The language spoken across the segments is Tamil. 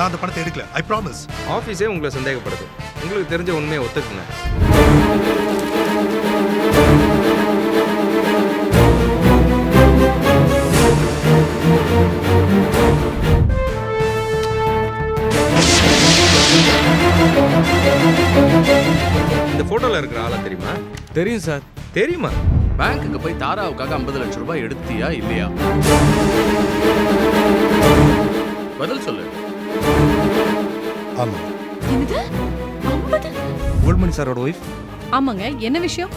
நான் அந்த பணத்தை எடுக்கல. I promise. ஆஃபீஸே உங்களை சந்தேகப்படுது. உங்களுக்கு தெரிஞ்ச உண்மையை ஒத்துக்குங்க. இந்த போட்டோல இருக்கிற ஆளா தெரியுமா? தெரியும் சார். தெரியுமா? பேங்க்குக்கு போய் தாராவுக்காக 50 லட்சம் ரூபாய் எடுத்தியா இல்லையா? பதில் சொல்லு. ஆமா. என்னது? 50? கோல்ட்மணி சாரோட ஒய்ஃப். ஆமாங்க, என்ன விஷயம்?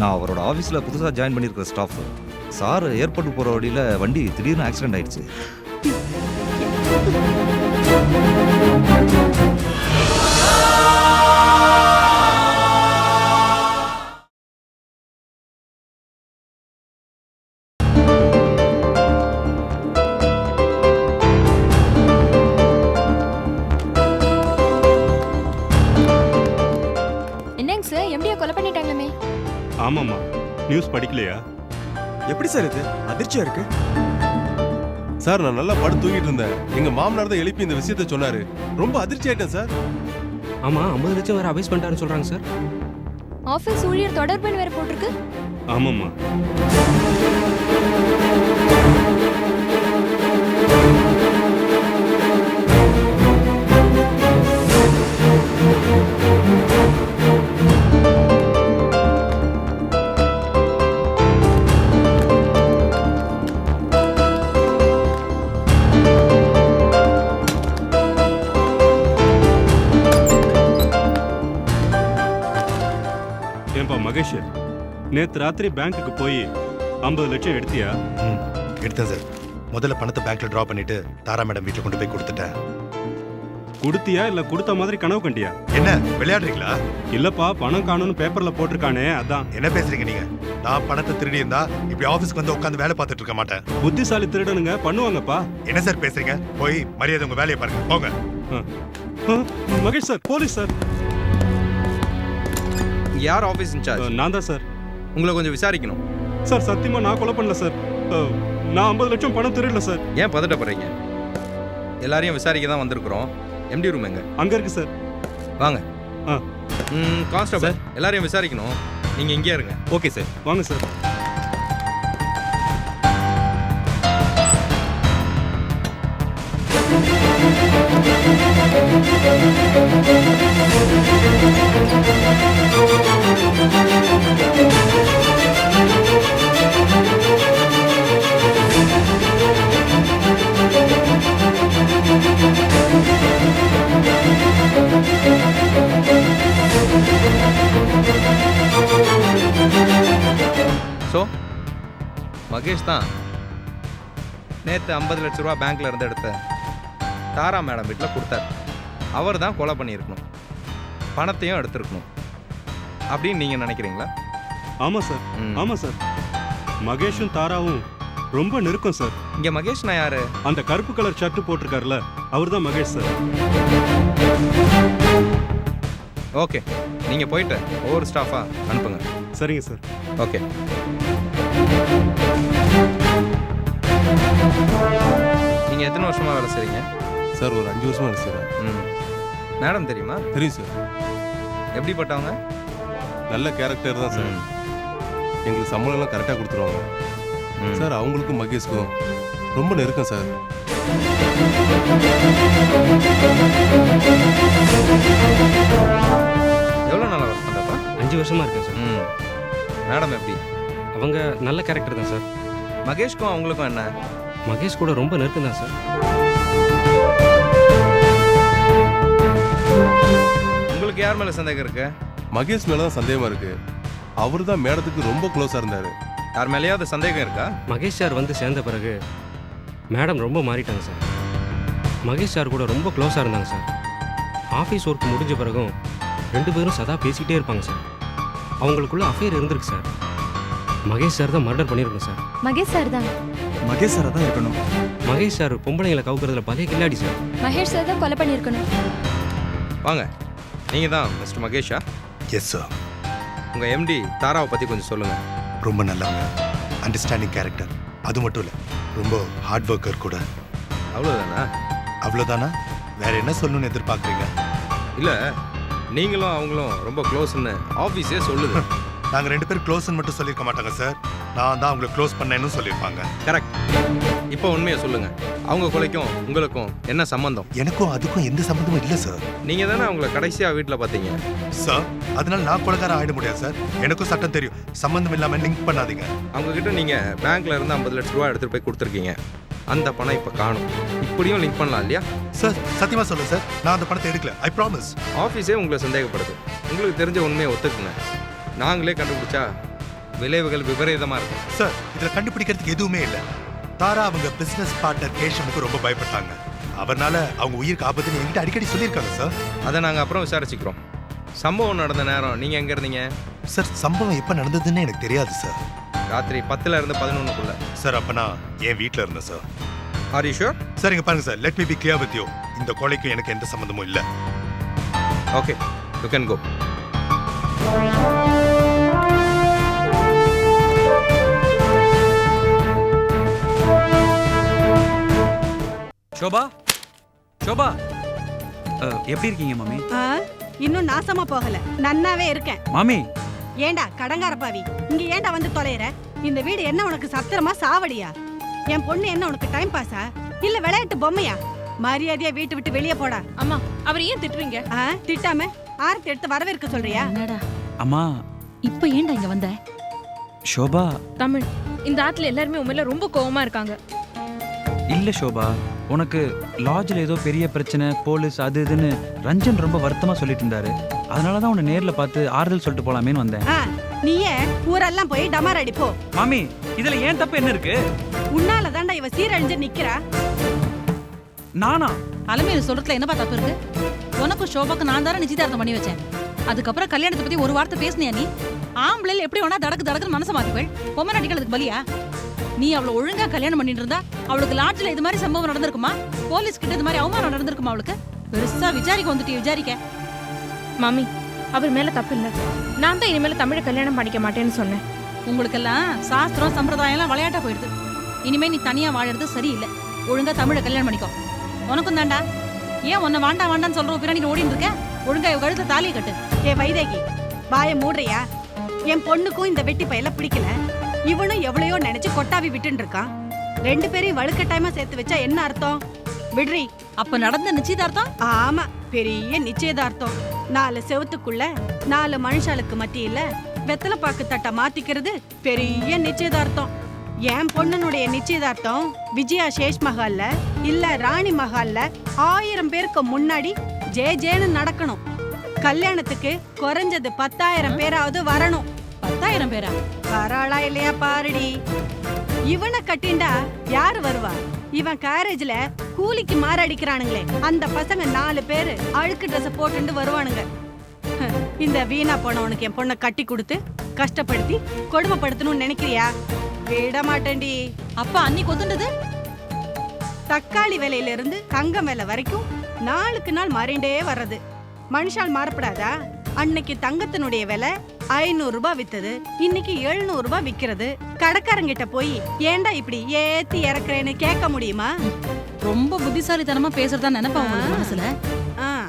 நான் அவரோட ஆஃபீஸில் புதுசாக ஜாயின் பண்ணியிருக்கிற ஸ்டாஃப். சார் ஏர்போர்ட்டுக்கு போகிற வழியில் வண்டி திடீர்னு ஆக்சிடென்ட் ஆயிடுச்சு. என்னங்க சார், எம்டியை கொலை பண்ணிட்டாங்களாமே? ஆமாம்மா, நியூஸ் படிக்கலையா? எப்படி சார் இது? அதிர்ச்சியா இருக்கு சார். நான் நல்லா படுத்து தூங்கிட்டு இருந்தேன். எங்க மாமனார் தான் எழுப்பி இந்த விஷயத்த சொன்னாரு. ரொம்ப அதிர்ச்சி ஆயிட்டேன் சார். ஆமா, 50 லட்சம் வேற அபேஸ் பண்ணிட்டாருன்னு சொல்றாங்க சார். ஆபீஸ் ஊழியர் தொடர்புன்னு வேற போட்டிருக்கு. ஆமாம்மா. ஏன்பா மகேஷ், நேற்று ராத்திரி பேங்க்குக்கு போய் 50 லட்சம் எடுத்தியா? எடுத்தேன் சார். முதல்ல பணத்தை பேங்க்ல டிரா பண்ணிட்டு தாரா மேடம் வீட்டில் கொண்டு போய் கொடுத்துட்டேன். கொடுத்தியா இல்ல கொடுத்த மாதிரி கனவு கண்டியா? என்ன விளையாடுறீங்களா? இல்லப்பா, பணம் காணும்னு பேப்பர்ல போட்டிருக்கானே, அதான். என்ன பேசுறீங்க நீங்க? நான் பணத்தை திருடி இருந்தா இப்படி ஆபீஸ்க்கு வந்து உட்காந்து வேலை பார்த்துட்டு இருக்க மாட்டேன். புத்திசாலி திருடனுங்க பண்ணுவாங்கப்பா. என்ன சார் பேசுறீங்க? போய் மரியாதை உங்க வேலையை பாருங்க, போங்க. Mahesh sir, police sir. யார் ஆஃபீஸ் இன்சார்ஜ்? நான் தான் சார். உங்களை கொஞ்சம் விசாரிக்கணும் சார். சத்தியமா நான் கொலை பண்ணல சார். நான் 50 லட்சம் பணம் திருடல சார். ஏன் பதட்டப்படுறீங்க? எல்லாரையும் விசாரிக்க தான் வந்திருக்கிறோம். எம்டி ரூம் எங்க? அங்க இருக்கு சார். வாங்க. கான்ஸ்டபிள், எல்லாரையும் விசாரிக்கணும். நீங்க இங்கே இருங்க. ஓகே சார், வாங்க சார். ஸோ மகேஷ் தான் நேற்று 50 லட்ச ரூபா பேங்க்ல இருந்து எடுத்த தாரா மேடம் வீட்டில் கொடுத்தாரு. அவர் தான் கொலை பண்ணியிருக்கணும், பணத்தையும் எடுத்திருக்கணும் அப்படின்னு நீங்கள் நினைக்கிறீங்களா? ஆமாம் சார். ஆமாம் சார். மகேஷும் தாராவும் ரொம்ப நெருக்கம் சார். இங்கே மகேஷ்னா யாரு? அந்த கருப்பு கலர் ஷர்ட் போட்டிருக்காருல, அவர் தான் மகேஷ் சார். ஓகே, நீங்கள் போயிட்டு ஒவ்வொரு ஸ்டாஃபாக அனுப்புங்க. சரிங்க சார். ஓகே. நீங்கள் எத்தனை வருஷமாக வேலை செய்றீங்க? சார், ஒரு 5 வருஷமா வேலை செய்றேன். மேடம் தெரியுமா? தெரியும் சார். எப்படிப்பட்டவங்க? நல்ல கேரக்டர் தான் சார். எங்களுக்கு சம்பளம்லாம் கரெக்டாக கொடுத்துருவாங்க சார். அவங்களுக்கும் மகேஷ்க்கும் ரொம்ப நெருக்கம் சார். எவ்வளோ நாளாக ஒர்க் பண்ணுறப்பா? 5 வருஷமா இருக்கேன் சார். மேடம் எப்படி? அவங்க நல்ல கேரக்டர் தான் சார். மகேஷ்க்கும் அவங்களுக்கும் என்ன? மகேஷ் கூட ரொம்ப நெருக்கம் தான் சார். உங்களுக்கு யார் மேலே சந்தேகம் இருக்கு? மகேஷ் மேலே தான் சந்தேகமாக இருக்கு. அவர் தான் மேடத்துக்கு ரொம்ப க்ளோஸாக இருந்தார். யார் மேலேயாவது சந்தேகம் இருக்கா? மகேஷ் சார் வந்து சேர்ந்த பிறகு மேடம் ரொம்ப மாறிட்டாங்க சார். மகேஷ் சார் கூட ரொம்ப க்ளோஸாக இருந்தாங்க சார். ஆஃபீஸ் ஒர்க் முடிஞ்ச பிறகும் 2 பேரும் சதா பேசிக்கிட்டே இருப்பாங்க சார். அவங்களுக்குள்ள அஃபேர் இருந்திருக்கு சார். மகேஷ் சார் தான் மர்டர் பண்ணியிருக்கோம் சார். மகேஷ் சார் தான். மகேஷ் சார் தான் இருக்கணும். மகேஷ் சார் பொம்பளைங்களை கவுக்கிறதுல பலே கில்லாடி சார். மகேஷ் சார் தான் கொலை பண்ணியிருக்கணும். வாங்க, நீங்கள் தான் மிஸ்டர் மகேஷா? Yes sir. உங்கள் எம்டி தாராவை பற்றி கொஞ்சம் சொல்லுங்கள். ரொம்ப நல்லவங்க, அண்டர்ஸ்டாண்டிங் கேரக்டர். அது மட்டும் இல்லை, ரொம்ப ஹார்ட் ஒர்க்கர் கூட. அவ்வளோதானா? அவ்வளோதானா? வேற என்ன சொல்லணும்னு எதிர்பார்க்குறீங்க? இல்லை நீங்களும் அவங்களும் ரொம்ப க்ளோஸ்ன்னு ஆஃபீஸே சொல்லுது. நாங்கள் 2 பேரும் க்ளோஸ்ன்னு மட்டும் சொல்லியிருக்க மாட்டாங்க சார். நான் தான் அவங்களை க்ளோஸ் பண்ணேன்னு சொல்லியிருப்பாங்க. கரெக்ட். இப்போ உண்மையை சொல்லுங்க, அவங்க கொலைக்கும் உங்களுக்கும் என்ன சம்பந்தம்? எனக்கும் அதுக்கும் எந்த சம்மந்தமும் இல்லை சார். நீங்கள் தானே அவங்கள கடைசியாக வீட்டில் பார்த்தீங்க. சார் அதனால நான் கொலைகாரன் ஆயிட முடியாது சார். எனக்கும் சட்டம் தெரியும். சம்மந்தம் இல்லாமல் லிங்க் பண்ணாதீங்க. அவங்கக்கிட்ட நீங்கள் பேங்க்ல இருந்து 50 லட்ச ரூபா எடுத்துகிட்டு போய் கொடுத்துருக்கீங்க. அந்த பணம் இப்போ காணும். இப்படியும் லிங்க் பண்ணலாம் இல்லையா? சார் சத்தியமாக சொல்லுங்கள் சார், நான் அந்த பணத்தை எடுக்கல. I promise. ஆஃபீஸே உங்களை சந்தேகப்படுது. உங்களுக்கு தெரிஞ்ச உண்மையை ஒத்துக்குங்க. நாங்களே கண்டுபிடிச்சா விளைவுகள் விபரீதமாக இருக்கும். சார் இதில் கண்டுபிடிக்கிறதுக்கு எதுவுமே இல்லை. தாரா அவங்க பிசினஸ் பார்ட்னர் கேஷமுக்கு ரொம்ப பயப்பட்டாங்க. அவர்னால அவங்க உயிருக்கு ஆபத்துன்னு என்கிட்ட அடிக்கடி சொல்லியிருக்காங்க சார். அதை நாங்கள் அப்புறம் விசாரிச்சுக்கிறோம். சம்பவம் நடந்த நேரம் நீங்கள் எங்கே இருந்தீங்க? சார் சம்பவம் எப்போ நடந்ததுன்னு எனக்கு தெரியாது சார். ராத்திரி 10ல இருந்து 11க்குள்ள. சார் அப்போ நான் என் வீட்டில் இருந்தேன் sir. Are you sure? Sir இங்கே பாருங்க sir, let me be clear with you. இந்த கொலைக்கும் எனக்கு எந்த சம்மந்தமும் இல்லை. Okay, you can go. Shobha Shobha எப்படி இருக்கீங்க மாமி? இன்னும் நாசமா போகல, நன்னாவே இருக்கேன். மாமி ஏண்டா கடங்கார பாவி, இங்க ஏண்டா வந்து தொலைற? இந்த வீடு என்ன உனக்கு சத்திரமா சாவடியா? என் பொண்ணு என்ன உனக்கு டைம் பாஸா இல்ல விளையாட்டு பொம்மையா? மரியாதையா வீட்டு விட்டு வெளியே போடா. அம்மா அவர் ஏன் திட்டுறீங்க? திட்டாம ஆரத்தி எடுத்து வரவேற்க சொல்றியா? என்னடா அம்மா இப்ப ஏன்டா இங்க வந்த? ஷோபா தமிழ், இந்த ஆத்துல எல்லாருமே உண்மையில ரொம்ப கோவமா இருக்காங்க. இல்ல ஷோபா, உனக்கு லாட்ஜில் ஏதோ பெரிய பிரச்சனை, போலீஸ் அது இதுன்னு ரஞ்சன் ரொம்ப வருத்தமா சொல்லிட்டு இருந்தாரு. அதனாலதான் உன்னை நேர்ல பார்த்து ஆறுதல் சொல்லிட்டு போலாமேன்னு வந்தேன். நீயே ஊரெல்லாம் போய் டமார் அடிப்போ. மாமி இதுல ஏன் தப்பு என்ன இருக்கு? உன்னால தாண்டா இவ சீரழிஞ்சு நிக்கிறா. நானா? அலமையில சொல்றதுல என்னப்பா தப்பு இருக்கு? உனக்கும் ஷோபாக்கு நான் தானே நிச்சயதார்த்தம் பண்ணி வச்சேன். அதுக்கப்புறம் கல்யாணத்தை பத்தி ஒரு வார்த்தை பேசுனியா நீ? ஆம்பளைல எப்படி வேணா தடக்கு தடக்குன்னு மனசை மாத்திப்பள். பொம்மை நடிக்கிறதுக்கு பலியா? நீ அவளை ஒழுங்கா கல்யாணம் பண்ணிட்டு இருந்தா அவளுக்கு லாட்ஜ்ல இது மாதிரி சம்பவம் நடந்திருக்குமா? போலீஸ் கிட்ட இது மாதிரி அவமானம் நடந்திருக்குமா? அவளுக்கு பெருசா விசாரிக்க வந்துட்டு விசாரிக்க. மாமி அவர் மேல தப்பு இல்ல. நான் தான் இனிமேல தமிழை கல்யாணம் பண்ணிக்க மாட்டேன்னு சொன்னேன். உங்களுக்கெல்லாம் சாஸ்திரம் சம்பிரதாயம் எல்லாம் விளையாட்டா போயிடுது. இனிமே நீ தனியா வாழறது சரியில்லை. ஒழுங்கா தமிழை கல்யாணம் பண்ணிக்கோ. உனக்கும் தாண்டா. ஏன் உன்னை வாண்டா வாண்டான்னு சொல்ற பின்னாடி நீ ஓடிட்டு இருக்க? ஒழுங்கா இவ கழுத்துல தாலியை கட்டு. ஏ வைதேகி, வாய மூடுறியா? என் பொண்ணுக்கும் இந்த வெட்டி பையில பிடிக்கல. இவனும் எவ்வளையோ நினைச்சு கொட்டாவி விட்டுன்னு இருக்கான். 2 பேரையும் வழுக்கட்டாயமா சேர்த்து வச்சா என்ன அர்த்தம்? விடுறி. அப்ப நடந்த நிச்சயதார்த்தம்? ஆமா, பெரிய நிச்சயதார்த்தம். 4 செவத்துக்குள்ள 4 மனுஷாளுக்கு மத்தியில வெத்தலை பாக்கு தட்டை மாத்திக்கிறது பெரிய நிச்சயதார்த்தம். என் பொண்ணனுடைய நிச்சயதார்த்தம் விஜயா சேஷ் மஹால்ல இல்ல ராணி மஹால்ல 1000 பேருக்கு முன்னாடி ஜேன்னு நடக்கணும். கல்யாணத்துக்கு குறைஞ்சது 10,000 பேராவது வரணும். 10,000 பேரா? வராளா இல்லையா பாருடி. இவனை கட்டிண்டா யாரு வருவா? இவன் கேரேஜ்ல கூலிக்கு மாரடிக்கிறானுங்களே அந்த பசங்க 4 பேரு அழுக்கு ட்ரெஸ் போட்டுண்டு வருவானுங்க. இந்த வீணா போனவனுக்கு என் பொண்ணை கட்டி கொடுத்து கஷ்டப்படுத்தி கொடுமைப்படுத்தணும்னு நினைக்கிறியா? விட மாட்டேன்டி. அப்பா அன்னைக்கு ஒத்துண்டது தக்காளி விலையில இருந்து தங்கம் விலை வரைக்கும் நாளுக்கு நாள் மாறிண்டே வர்றது. மனுஷால் மாறப்படாதா? அன்னைக்கு தங்கத்தினுடைய விலை 500 ரூபாய் வித்தது, இன்னைக்கு 700 ரூபாய் விக்கிறது. கடைக்காரங்கிட்ட போய் ஏண்டா இப்படி ஏத்தி இறக்குறேன்னு கேட்க முடியுமா? ரொம்ப புத்திசாலித்தனமா பேசுறதா நினைப்பா உங்களுக்கு மனசுல?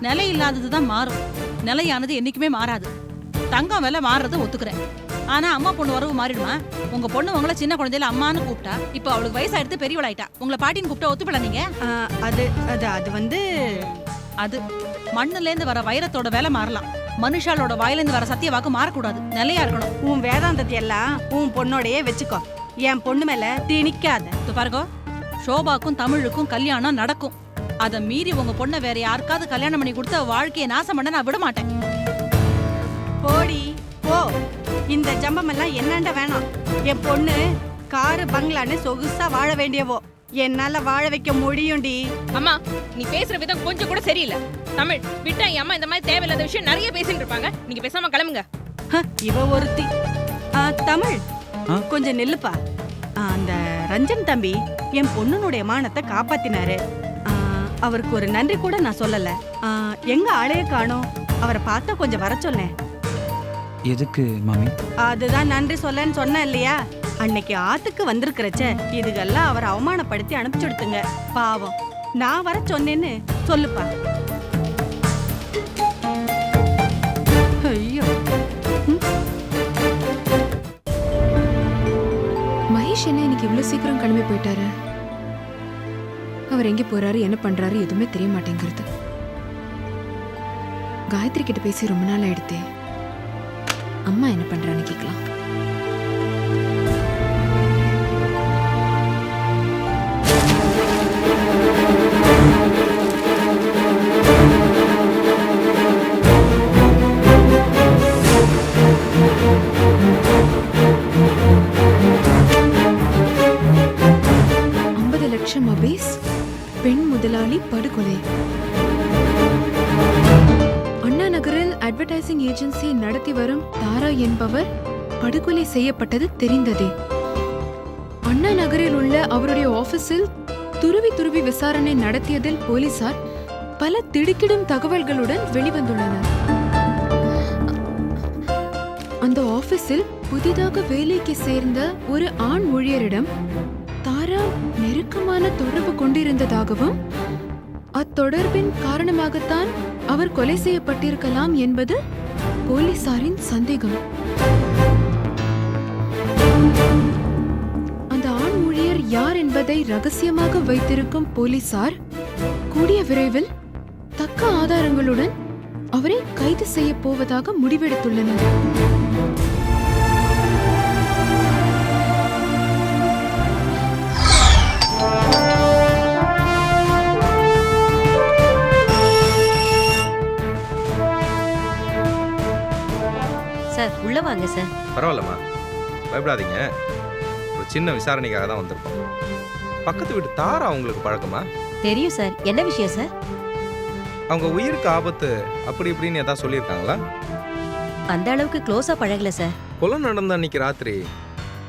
நிலை இல்லாததுதான் மாறும், நிலையானது என்னைக்குமே மாறாது. தங்கம் விலை மாறுறத ஒத்துக்கிறேன். ஆனா அம்மா பொண்ணு வரவு மாறிடுமா? உங்க பொண்ணு உங்களை சின்ன குழந்தையில அம்மான்னு கூப்பிட்டா, இப்ப அவளுக்கு வயசாயிடுத்து பெரியவளாயிட்டா. உங்களை பாட்டின்னு கூப்பிட்டா ஒத்துப்பட நீங்க? அது வந்து அது மண்ணுல இருந்து வர வைரத்தோட விலை மாறலாம், மனுஷாலோட வாயிலிருந்து வர சத்திய வாக்கு மாறக்கூடாது. நிலையா இருக்கணும். உன் வேதாந்தத்தை எல்லாம் உன் பொண்ணோடையே வச்சுக்கோ. என் பொண்ணு மேல திணிக்காத. பாருங்க, ஷோபாக்கும் தமிழுக்கும் கல்யாணம் நடக்கும். அதை மீறி உங்க பொண்ணை வேற யாருக்காவது கல்யாணம் பண்ணி கொடுத்து வாழ்க்கையை நாசம் பண்ண நான் விட மாட்டேன். போடி போ. இந்த ஜம்பம் எல்லாம் என்னண்ட வேணாம். என் பொண்ணு காரு பங்களான்னு சொகுசா வாழ வேண்டியவோ. என்னால வாழ வைக்க முடியும்டி. அம்மா நீ பேசுற விதம் கொஞ்சம் கூட சரியில்லை. தமிழ் விட்டா என் அம்மா இந்த மாதிரி தேவையில்லாத விஷயம் நிறைய பேசிட்டு இருப்பாங்க. நீங்க பேசாம கிளம்புங்க. இவ ஒருத்தி. தமிழ் கொஞ்சம் நில்லுப்பா. அந்த ரஞ்சன் தம்பி என் பொண்ணுனுடைய மானத்தை காப்பாத்தினாரு. அவருக்கு ஒரு நன்றி கூட நான் சொல்லல. எங்க ஆளைய காணோம்? அவரை பார்த்தா கொஞ்சம் வர சொன்னேன். எதுக்கு மாமி? அதுதான் நன்றி சொல்லன்னு சொன்ன இல்லையா? அன்னைக்கு ஆத்துக்கு வந்திருக்கிறச்ச இதுகெல்லாம் அவரை அவமானப்படுத்தி அனுப்பிச்சுடுத்துங்க. பாவம், நான் வர சொன்னேன்னு சொல்லுப்பா. ஐயோ, மகேஷ் என்ன இன்னைக்கு இவ்வளவு சீக்கிரம் கிளம்பி போயிட்டாரு? அவர் எங்க போறாரு, என்ன பண்றாரு எதுவுமே தெரிய மாட்டேங்கிறது. காயத்ரி கிட்ட பேசி ரொம்ப நாள் ஆயிடுத்தே. அம்மா என்ன பண்றான்னு கேட்கலாம். அபேஸ் பெண் முதலாளி படுகொலை. அண்ணா நகரில் அட்வர்டைசிங் ஏஜென்சி நடத்தி வரும் தாரா என்பவர் படுகொலை செய்யப்பட்டது தெரிந்ததே. அண்ணா நகரில் உள்ள அவருடைய ஆபீஸில் துருவி விசாரணை நடத்தியதில் போலீசார் பல திடுக்கிடும் தகவல்களுடன் வெளிவந்துள்ளனர். அந்த ஆபீஸில் புதிதாக வேலைக்கு சேர்ந்த ஒரு ஆண் ஊழியரிடம் தாரா நெருக்கமான தொடர்பு கொண்டிருந்ததாகவும் அத்தொடர்பின் காரணமாகத்தான் அவர் கொலை செய்யப்பட்டிருக்கலாம் என்பது போலீசாரின் சந்தேகம். அந்த ஆண் ஊழியர் யார் என்பதை ரகசியமாக வைத்திருக்கும் போலீசார் கூடிய விரைவில் தக்க ஆதாரங்களுடன் அவரை கைது செய்ய போவதாக முடிவெடுத்துள்ளனர். சார் உள்ள வாங்க சார். பரவாயில்லம்மா, பயப்படாதீங்க. ஒரு சின்ன விசாரணைக்காக தான் வந்திருக்கோம். பக்கத்து வீட்டு தாரா உங்களுக்கு பழக்கமா? தெரியும் சார். என்ன விஷயம் சார்? அவங்க உயிருக்கு ஆபத்து அப்படி இப்படின்னு ஏதாவது சொல்லியிருக்காங்களா? அந்த அளவுக்கு க்ளோஸா பழகல சார். கொலை நடந்த அன்னைக்கு ராத்திரி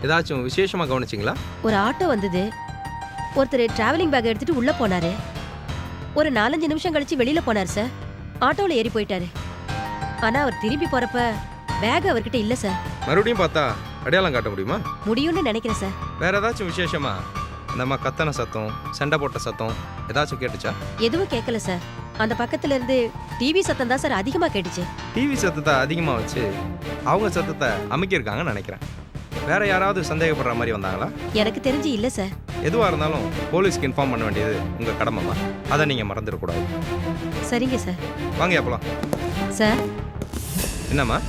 ஏதாச்சும் விசேஷமா கவனிச்சிங்களா? ஒரு ஆட்டோ வந்தது. ஒருத்தர் டிராவலிங் பேக் எடுத்துட்டு உள்ள போனாரு. ஒரு 4-5 நிமிஷம் கழிச்சு வெளியில போனார் சார். ஆட்டோவில் ஏறி போயிட்டாரு. ஆனா அவர் திரும்பி போறப்ப பேக் அவர்கிட்ட இல்ல சார். மறுபடியும் பார்த்தா அடையாளம் காட்ட முடியுமா? முடியும்னு நினைக்கிறேன் சார். வேற ஏதாச்சும் விசேஷமா நம்ம கத்தன சத்தம், சண்டை போட்ட சத்தம் ஏதாச்சும் கேட்டுச்சா? எதுவும் கேட்கல சார். அந்த பக்கத்துல இருந்து டிவி சத்தம் தான் சார் அதிகமா கேட்டுச்சு. டிவி சத்தத்தை அதிகமா வச்சு அவங்க சத்தத்தை அமைக்கிருக்காங்கன்னு நினைக்கிறேன். வேற யாராவது சந்தேகப்படுற மாதிரி வந்தாங்களா? எனக்கு தெரிஞ்சு இல்ல சார். எதுவா இருந்தாலும் போலீஸ்க்கு இன்ஃபார்ம் பண்ண வேண்டியது உங்க கடமைமா. அதை நீங்க மறந்துடக்கூடாது. சரிங்க சார். வாங்க போலாம். சார் என்னம்மா?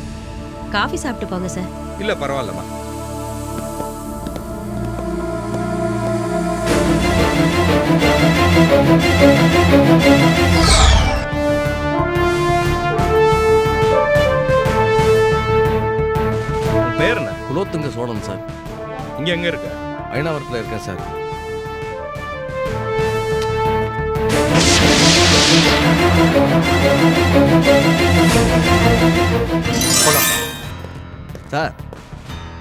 காஃபி சாப்பிட்டு போங்க சார். இல்ல பரவாயில்லம்மா. பேர் என்ன? குலோத்துங்க சோழன் சார். இங்க எங்க இருக்க? அயனாவரத்தில் இருக்கேன் சார். சார்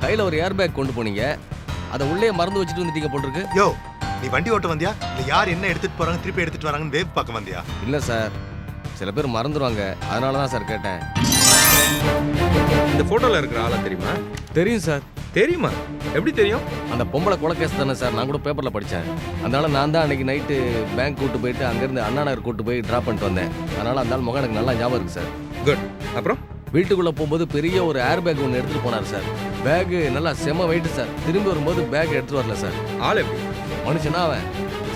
கையில் ஒரு ஏர் பேக் கொண்டு போனீங்க. அதை உள்ளே மறந்து வச்சுட்டு வந்துட்டீங்க போட்டிருக்கு. யோ, நீ வண்டி ஓட்ட வந்தியா இல்ல யார் என்ன எடுத்துட்டு போறாங்க திருப்பி எடுத்துட்டு வராங்கன்னு வேவ் பார்க்க வந்தியா? இல்லை சார், சில பேர் மறந்துடுவாங்க, அதனால தான் சார் கேட்டேன். இந்த போட்டோல இருக்கிற ஆளா தெரியுமா? தெரியும் சார். தெரியுமா? எப்படி தெரியும்? அந்த பொம்பளை கொலை கேஸ் தானே சார், நான் கூட பேப்பரில் படித்தேன். அதனால நான் தான் அன்னைக்கு நைட்டு பேங்க் கூட்டு போயிட்டு அங்கேருந்து அண்ணா நகர் கூட்டு போய் ட்ராப் பண்ணிட்டு வந்தேன். அதனால அந்த முகம் எனக்கு நல்லா ஞாபகம் இருக்கு சார். குட். அப்புறம் வீட்டுக்குள்ளே போகும்போது பெரிய ஒரு ஏர் பேக் ஒன்று எடுத்துகிட்டு போனார் சார். பேகு நல்லா செம வெயிட்டு சார். திரும்பி வரும்போது பேக் எடுத்துகிட்டு வரல சார். ஆள் எப்படி? மனுஷனா அவன்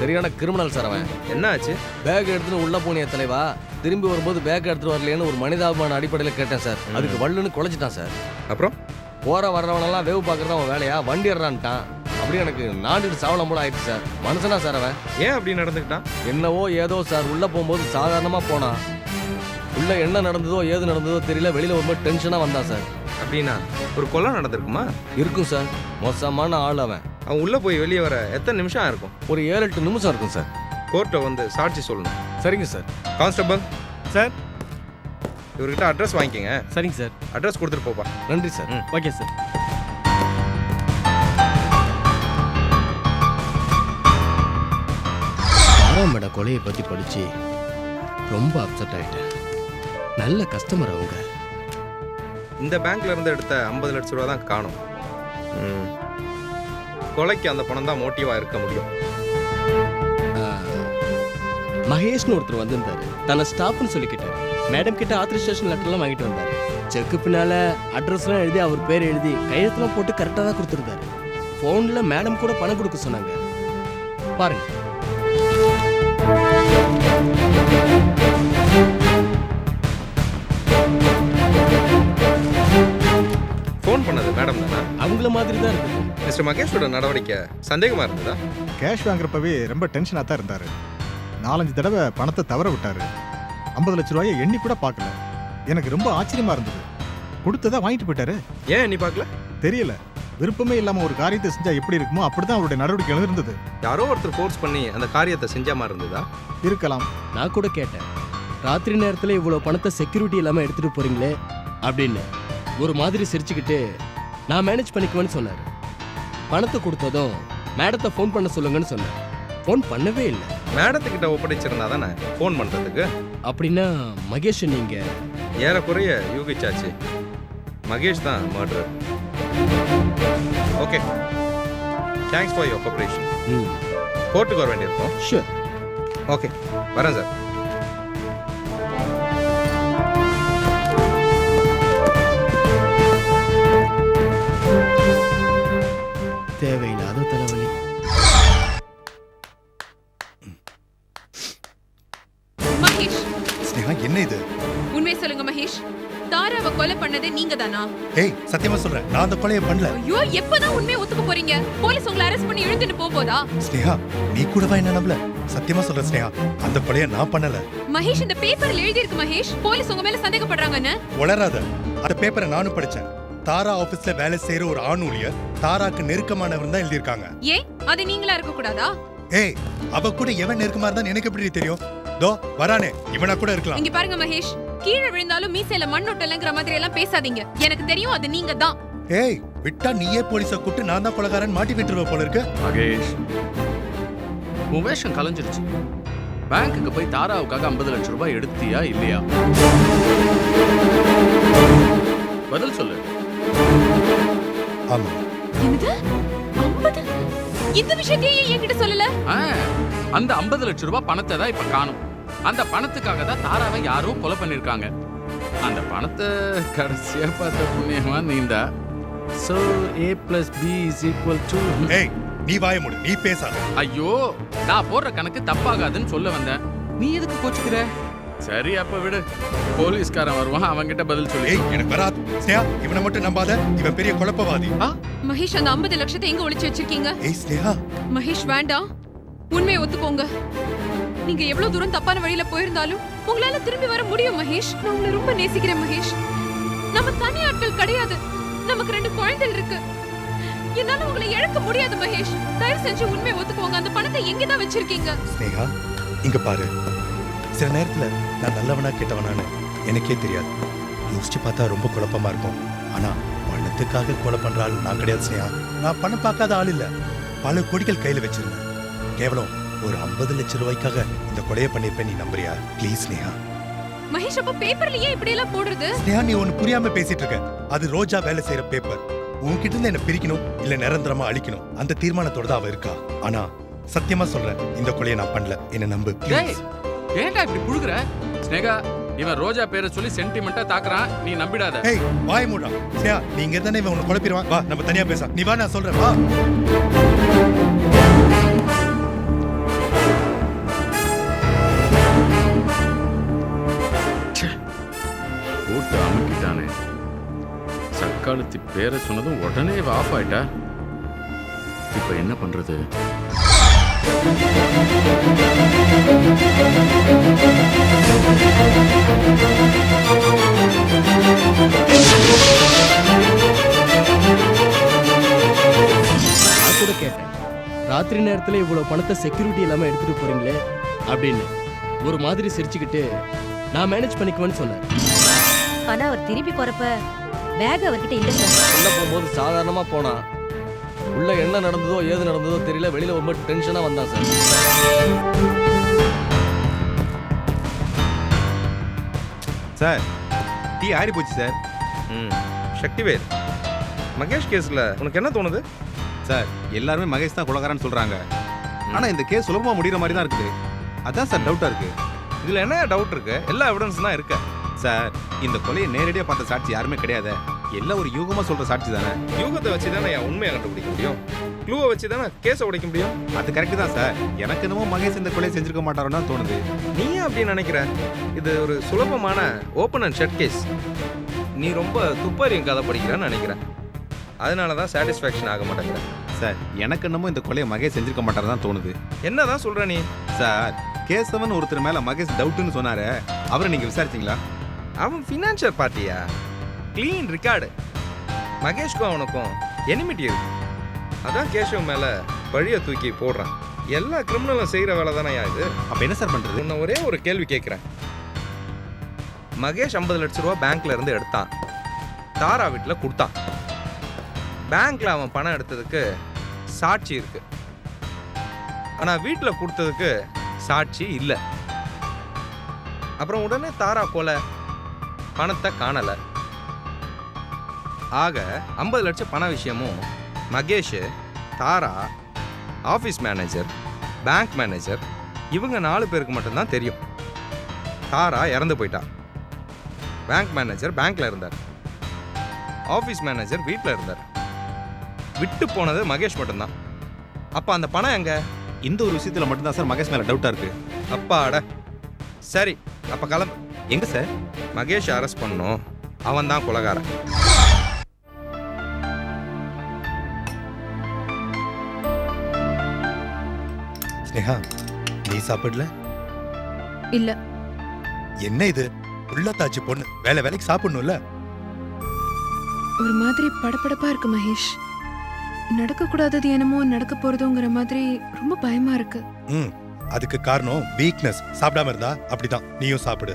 சரியான கிரிமினல் சார். அவன் என்ன ஆச்சு? பேக் எடுத்துன்னு உள்ள போனிய தலைவா, திரும்பி வரும்போது பேக் எடுத்துட்டு வரலன்னு ஒரு மனிதாபிமான அடிப்படையில் கேட்டேன் சார். அதுக்கு வள்ளுன்னு குலைச்சிட்டான் சார். அப்புறம் போற வர்றவனெல்லாம் வேவு பார்க்கறது அவன் வேலையா? வண்டி ஏறான்ட்டான். அப்படியே எனக்கு நாட்டுக்கு சாவலம் போல ஆயிடுச்சு சார். மனுஷனா சார் அவன். ஏன் அப்படி நடந்துக்கிட்டான்? என்னவோ ஏதோ சார். உள்ள போகும்போது சாதாரணமாக போனான். உள்ள என்ன நடந்ததோ ஏது நடந்ததோ தெரியல. வெளியில வரும்போது டென்ஷனாக வந்தான் சார். அப்படின்னா ஒரு கொலை நடந்திருக்குமா? இருக்கும் சார். மோசமான ஆள் அவன். அவன் உள்ள போய் வெளியே வர எத்தனை நிமிஷம் இருக்கும்? ஒரு 7-8 நிமிஷம் இருக்கும் சார். கோர்ட்டை வந்து சாட்சி சொல்லணும். சரிங்க சார். Constable sir. இவர்கிட்ட அட்ரஸ் வாங்கிக்கங்க. சரிங்க சார். அட்ரஸ் கொடுத்துட்டு போப்பா. நன்றி சார். Okay sir. ஆறாமட கொலையை பற்றி படித்து ரொம்ப அப்செட் ஆகிட்டேன். நல்ல கஸ்டமர் அவங்க. இந்த பேங்க்ல இருந்து எடுத்த 50 லட்சம் ரூபா தான் காணும். கொலைக்கு அந்த பணம் தான் மோட்டிவா இருக்க முடியும். மகேஷ்னு ஒருத்தர் வந்திருந்தாரு. தன்னை ஸ்டாஃப்னு சொல்லிக்கிட்டாரு. மேடம் கிட்ட ஆத்தரைசேஷன் லெட்டர்லாம் வாங்கிட்டு வந்தாரு. செக்கு பின்னால அட்ரஸ்லாம் எழுதி அவர் பேர் எழுதி கையெழுத்துலாம் போட்டு கரெக்டாக தான் கொடுத்துருந்தாரு. ஃபோனில் மேடம் கூட பணம் கொடுக்க சொன்னாங்க. பாருங்க. ஃபோன் பண்ணது மேடம் தானா? அவங்கள மாதிரி தான் இருக்கு. மிஸ்டர் மகேஷோட நடவடிக்கை சந்தேகமாக இருந்ததா? கேஷ் வாங்குறப்பவே ரொம்ப டென்ஷனாக தான் இருந்தார். 4-5 தடவை பணத்தை தவற விட்டார். 50 லட்ச ரூபாயை எண்ணி கூட பார்க்கல. எனக்கு ரொம்ப ஆச்சரியமாக இருந்தது. கொடுத்ததா வாங்கிட்டு போயிட்டாரு. ஏன் எண்ணி பார்க்கல? தெரியல. விருப்பமே இல்லாமல் ஒரு காரியத்தை செஞ்சால் எப்படி இருக்குமோ அப்படி தான் அவருடைய நடவடிக்கை இருந்தது. யாரோ ஒருத்தர் ஃபோர்ஸ் பண்ணி அந்த காரியத்தை செஞ்ச மாதிரி இருந்ததா? இருக்கலாம். நான் கூட கேட்டேன், ராத்திரி நேரத்தில் இவ்வளோ பணத்தை செக்யூரிட்டி இல்லாமல் எடுத்துகிட்டு போகிறீங்களே அப்படின்னு. ஒரு மாதிரி சிரிச்சுக்கிட்டு நான் மேனேஜ் பண்ணிக்குவேன்னு சொன்னார். பணத்தை கொடுத்ததும் மேடத்தை ஃபோன் பண்ண சொல்லுங்கன்னு சொன்னேன். ஃபோன் பண்ணவே இல்லை. மேடத்துக்கிட்ட ஒப்படைச்சிருந்தா தானே ஃபோன் பண்ணுறதுக்கு? அப்படின்னா மகேஷ் நீங்கள் ஏறக்குறைய யூகிச்சாச்சு. மகேஷ் தான் murder. Okay, thanks for your cooperation. கோர்ட்டுக்கு வர வேண்டியிருக்கோம். ஷூர். ஓகே, வரேன் சார். தேவையில்லாத தலைவலி. மகேஷ், ஸ்னேகா என்ன இது? உண்மை சொல்லுங்க மகேஷ். தாராவை கொலை பண்ணது நீங்க தானா? ஏய், சத்தியமா சொல்றேன், நான் அந்த கொலையை பண்ணல. ஐயோ, எப்பதான் உண்மையை ஒத்துக்க போறீங்க? போலீஸ் உங்களை அரெஸ்ட் பண்ணி இழுத்துட்டு போகும்போதா? ஸ்னேகா, நீ கூடவா என்ன நம்பல? சத்தியமா சொல்றேன் ஸ்னேகா, அந்த கொலையை நான் பண்ணல. மகேஷ், இந்த பேப்பர்ல எழுதி இருக்கு மகேஷ், போலீஸ் உங்க மேல சந்தேகப்படுறாங்கன்னு. உளராத. அந்த பேப்பரை நானும் படிச்சேன். தாரா ஆபீஸ்ல வேலை செய்யற ஒரு ஆண் ஊழியர் தாராக்கு நெருக்கமானவர் தான் எழுதியிருக்காங்க. ஏன் அது நீங்களா இருக்க கூடாதா? ஏய், அவ கூட எவன் நெருக்கமா இருந்தா எனக்கு எப்படி தெரியும்? தோ வரானே, இவனா கூட இருக்கலாம். இங்க பாருங்க மகேஷ், கீழே விழுந்தாலும் மீசையில மண் ஒட்டலங்கிற மாதிரி எல்லாம் பேசாதீங்க. எனக்கு தெரியும் அது நீங்க தான். ஏய், விட்டா நீயே போலீஸை கூப்பிட்டு நான் தான் கொலைகாரன் மாட்டி விட்டுருவ போல இருக்கு. மகேஷ், உன் வேஷம் கலைஞ்சிருச்சு. பேங்க்குக்கு போய் தாராவுக்காக 50 லட்சம் ரூபாய் எடுத்தியா இல்லையா? பதில் சொல்லு. ஆமா. என்னது? 50? இந்த விஷயத்தையே என்கிட்ட சொல்லல? அந்த 50 லட்சம் ரூபாய் பணத்தை தான் இப்ப காணும். அந்த பணத்துக்காக தான் தாராவை யாரோ கொலை பண்ணிருக்காங்க. அந்த பணத்தை கடைசியா பார்த்த புண்ணியமா நீந்தா. So A plus B is equal to. ஏய், நீ வாய மூடு, நீ பேசாத. ஐயோ, நான் போடுற கணக்கு தப்பாகாதுன்னு சொல்ல வந்தேன். நீ எதுக்கு கோச்சுக்கிற? சரி, அப்ப விடு. போலீஸ்காரன் வருவான், அவன்கிட்ட பதில் சொல்லு. ஏய், எனக்கு வராது. ஸ்னேகா, இவனை மட்டும் நம்பாத. இவன் பெரிய குழப்பவாதி. மகேஷ், அந்த 50 லட்சத்தை எங்க ஒளிச்சு வச்சிருக்கீங்க? ஏய் ஸ்னேகா. மகேஷ் வேண்டாம், உண்மையை ஒத்துக்கோங்க. நீங்க எவ்வளவு தூரம் தப்பான வழியில போயிருந்தாலும் உங்களால திரும்பி வர முடியும் மகேஷ். நான் உங்களை ரொம்ப நேசிக்கிறேன் மகேஷ். நம்ம தனி ஆட்கள் கிடையாது. நமக்கு 2 குழந்தைகள் இருக்கு. என்னால உங்களை இழக்க முடியாது மகேஷ். தயவு செஞ்சு உண்மையை ஒத்துக்கோங்க. அந்த பணத்தை எங்க தான் வச்சிருக்கீங்க? ஸ்னேகா, இங்க பாரு. சில நேரத்துல நான் நல்லவனா கெட்டவனான்னு எனக்கே தெரியாது. யோசிச்சு பார்த்தா ரொம்ப குழப்பமா இருக்கும். ஆனா பணத்துக்காக கொலை பண்ற ஆள் நான் கிடையாது ஸ்னேகா. நான் பணம் பார்க்காத ஆள் இல்ல. பல கோடிகள் கையில வச்சிருந்தேன். கேவலம் ஒரு 50 லட்சம் ரூபாய்க்காக இந்த கொலையை பண்ணிருப்பேன். நீ நம்புறியா? ப்ளீஸ் ஸ்னேகா. மகேஷ், அப்ப பேப்பர்லயே இப்படி எல்லாம் போடுறது? ஸ்னேகா, நீ ஒன்னு புரியாம பேசிட்டு இருக்க. அது ரோஜா வேலை செய்யற பேப்பர். உன்கிட்ட இருந்து என்ன பிரிக்கணும் இல்ல நிரந்தரமா அழிக்கணும் அந்த தீர்மானத்தோட தான் அவ இருக்கா. ஆனா சத்தியமா சொல்றேன், இந்த கொலையை நான் பண்ணல. என்ன நம்பு ப்ளீஸ். ஏன்டா இப்படி புழுகுற? ஸ்னேகா, இவன் ரோஜா பேரை சொல்லி சென்டிமெண்டா தாக்குறான். நீ நம்பிடாத. ஏய், வாய் மூடா. ஸ்னேகா, நீங்க தானே இவன் உன்னை குழப்பிடுவான். வா, நம்ம தனியா பேச. நீ வா, நான் சொல்றேன். வா. போட்டு அமுக்கிட்டானே. சக்காலத்தி பேரை சொன்னதும் உடனே ஆஃப் ஆயிட்டா. இப்ப என்ன பண்றது? நான் கூட கேட்டேன், ராத்திரி நேரத்துல இவ்வளவு பணத்தை செக்யூரிட்டி இல்லாம எடுத்துட்டு போறீங்களே அப்படின்னு. ஒரு மாதிரி சிரிச்சுக்கிட்டு நான் மேனேஜ் பண்ணிக்குவேன்னு சொன்னேன். ஆனா அவர் திரும்பி போறப்ப பேக் அவர்கிட்ட இல்ல சார். உள்ள போகும்போது சாதாரணமா போனா, உள்ள என்ன நடந்ததோ ஏது நடந்ததோ தெரியல. வெளியில ரொம்ப டென்ஷனா வந்தான் சார். சார், டீ ஆறி போச்சு சார். சக்திவேல், மகேஷ் கேஸில் உனக்கு என்ன தோணுது? சார், எல்லாருமே மகேஷ் தான் கொலைகாரன்னு சொல்கிறாங்க. ஆனால் இந்த கேஸ் சுலபமாக முடிகிற மாதிரி தான் இருக்குது. அதான் சார் டவுட்டா இருக்கு. இதுல என்ன டவுட் இருக்கு? எல்லா எவிடன்ஸ் தான் இருக்கு சார் இந்த கொலையை நேரடியாக பார்த்த சாட்சி யாருமே கிடையாது. எல்லாம் ஒரு யூகமா சொல்ற சாட்சி தானே. யூகத்தை வச்சு தானே என் உண்மையை கண்டுபிடிக்க முடியும். க்ளூவை வச்சு தானே கேஸை உடைக்க முடியும். அது கரெக்ட் தான் சார். எனக்கு என்னமோ மகேஷ் இந்த கொலையை செஞ்சிருக்க மாட்டாரோன்னு தோணுது. நீ அப்படி நினைக்கிற? இது ஒரு சுலபமான ஓப்பன் அண்ட் ஷட் கேஸ். நீ ரொம்ப துப்பறியும் கதை படிக்கிறேன்னு நினைக்கிறேன். அதனால தான் சாட்டிஸ்ஃபேக்ஷன் ஆக மாட்டேங்கிற. சார் எனக்கு என்னமோ இந்த கொலையை மகேஷ் செஞ்சிருக்க மாட்டாரு தான் தோணுது. என்னதான் சொல்ற நீ? சார் கேசவன் ஒருத்தர் மேல மகேஷ் டவுட்னு சொன்னாரு, அவரை நீங்க விசாரிச்சீங்களா? அவன் ஃபினான்ஷியல் பார்ட்டியா? Clean record. மகேஷ்க்கும் அவனுக்கும் எனிமிட்டி இருக்கு. அதான் கேஷவ் மேல பழிய தூக்கி போடுறான். எல்லா கிரிமினலும் செய்யற வேலை தானே இது. அப்ப என்ன சார் பண்றது? உன்னை ஒரே ஒரு கேள்வி கேட்கிறேன். மகேஷ் 50 லட்ச ரூபா பேங்க்ல இருந்து எடுத்தான், தாரா வீட்டில் கொடுத்தான். பேங்க்ல அவன் பணம் எடுத்ததுக்கு சாட்சி இருக்கு, ஆனா வீட்டில் கொடுத்ததுக்கு சாட்சி இல்லை. அப்புறம் உடனே தாரா கொலை, பணத்தை காணல. ஆக 50 லட்சம் பண விஷயமும் மகேஷ், தாரா, ஆஃபீஸ் மேனேஜர், பேங்க் மேனேஜர் இவங்க 4 பேருக்கு மட்டும்தான் தெரியும். தாரா இறந்து போயிட்டா. பேங்க் மேனேஜர் பேங்க்ல இருந்தார், ஆஃபீஸ் மேனேஜர் வீட்டில் இருந்தார். விட்டு போனது மகேஷ் மட்டும்தான். அப்போ அந்த பணம் எங்க? இந்த ஒரு விஷயத்துல மட்டும்தான் சார் மகேஷ் மேல டவுட்டா இருக்கு. அப்பாட. சரி, அப்ப கிளம்பு. எங்க சார்? மகேஷ் அரெஸ்ட் பண்ணணும், அவன் தான் கொலைகாரன். ஸ்னேகா, நீ சாப்பிடல? இல்ல. என்ன இது? உள்ளத்தாச்சு பொண்ணு வேலைக்கு சாப்பிடணும்ல? ஒரு மாதிரி படபடப்பா இருக்கு மகேஷ். நடக்க கூடாதது என்னமோ நடக்க போறதுங்கிற மாதிரி ரொம்ப பயமா இருக்கு. அதுக்கு காரணம் வீக்னஸ். சாப்பிடாம இருந்தா அப்படிதான். நீயும் சாப்பிடு.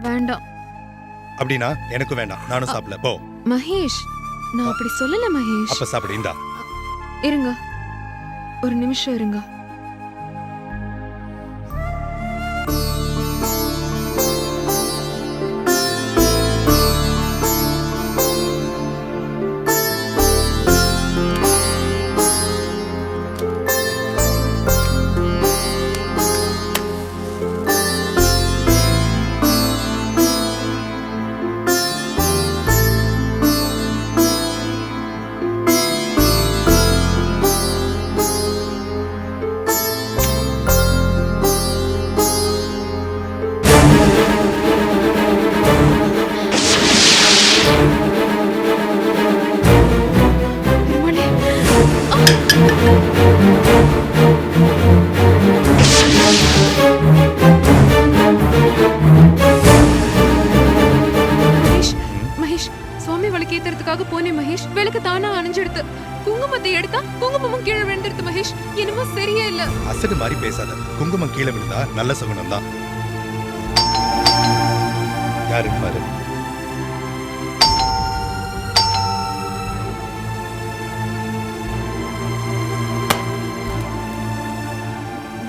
வேண்டாம். அப்படின்னா எனக்கும் வேண்டாம், நானும் சாப்பிடல. போ. மகேஷ், நான் அப்படி சொல்லல மகேஷ். அப்ப சாப்பிடு. இந்தா. இருங்க, ஒரு நிமிஷம் இருங்க. போனே மகேஷ். விளக்கு தானா அணைஞ்செடுத்து குங்குமத்தை எடுத்தா குங்குமமும் கீழே விழுந்துடுது மகேஷ். என்னமோ சரியே இல்ல. அசடு மாதிரி பேசாத. குங்குமம் கீழே விழுந்தா நல்ல சகுனம் தான். யாரு பாரு.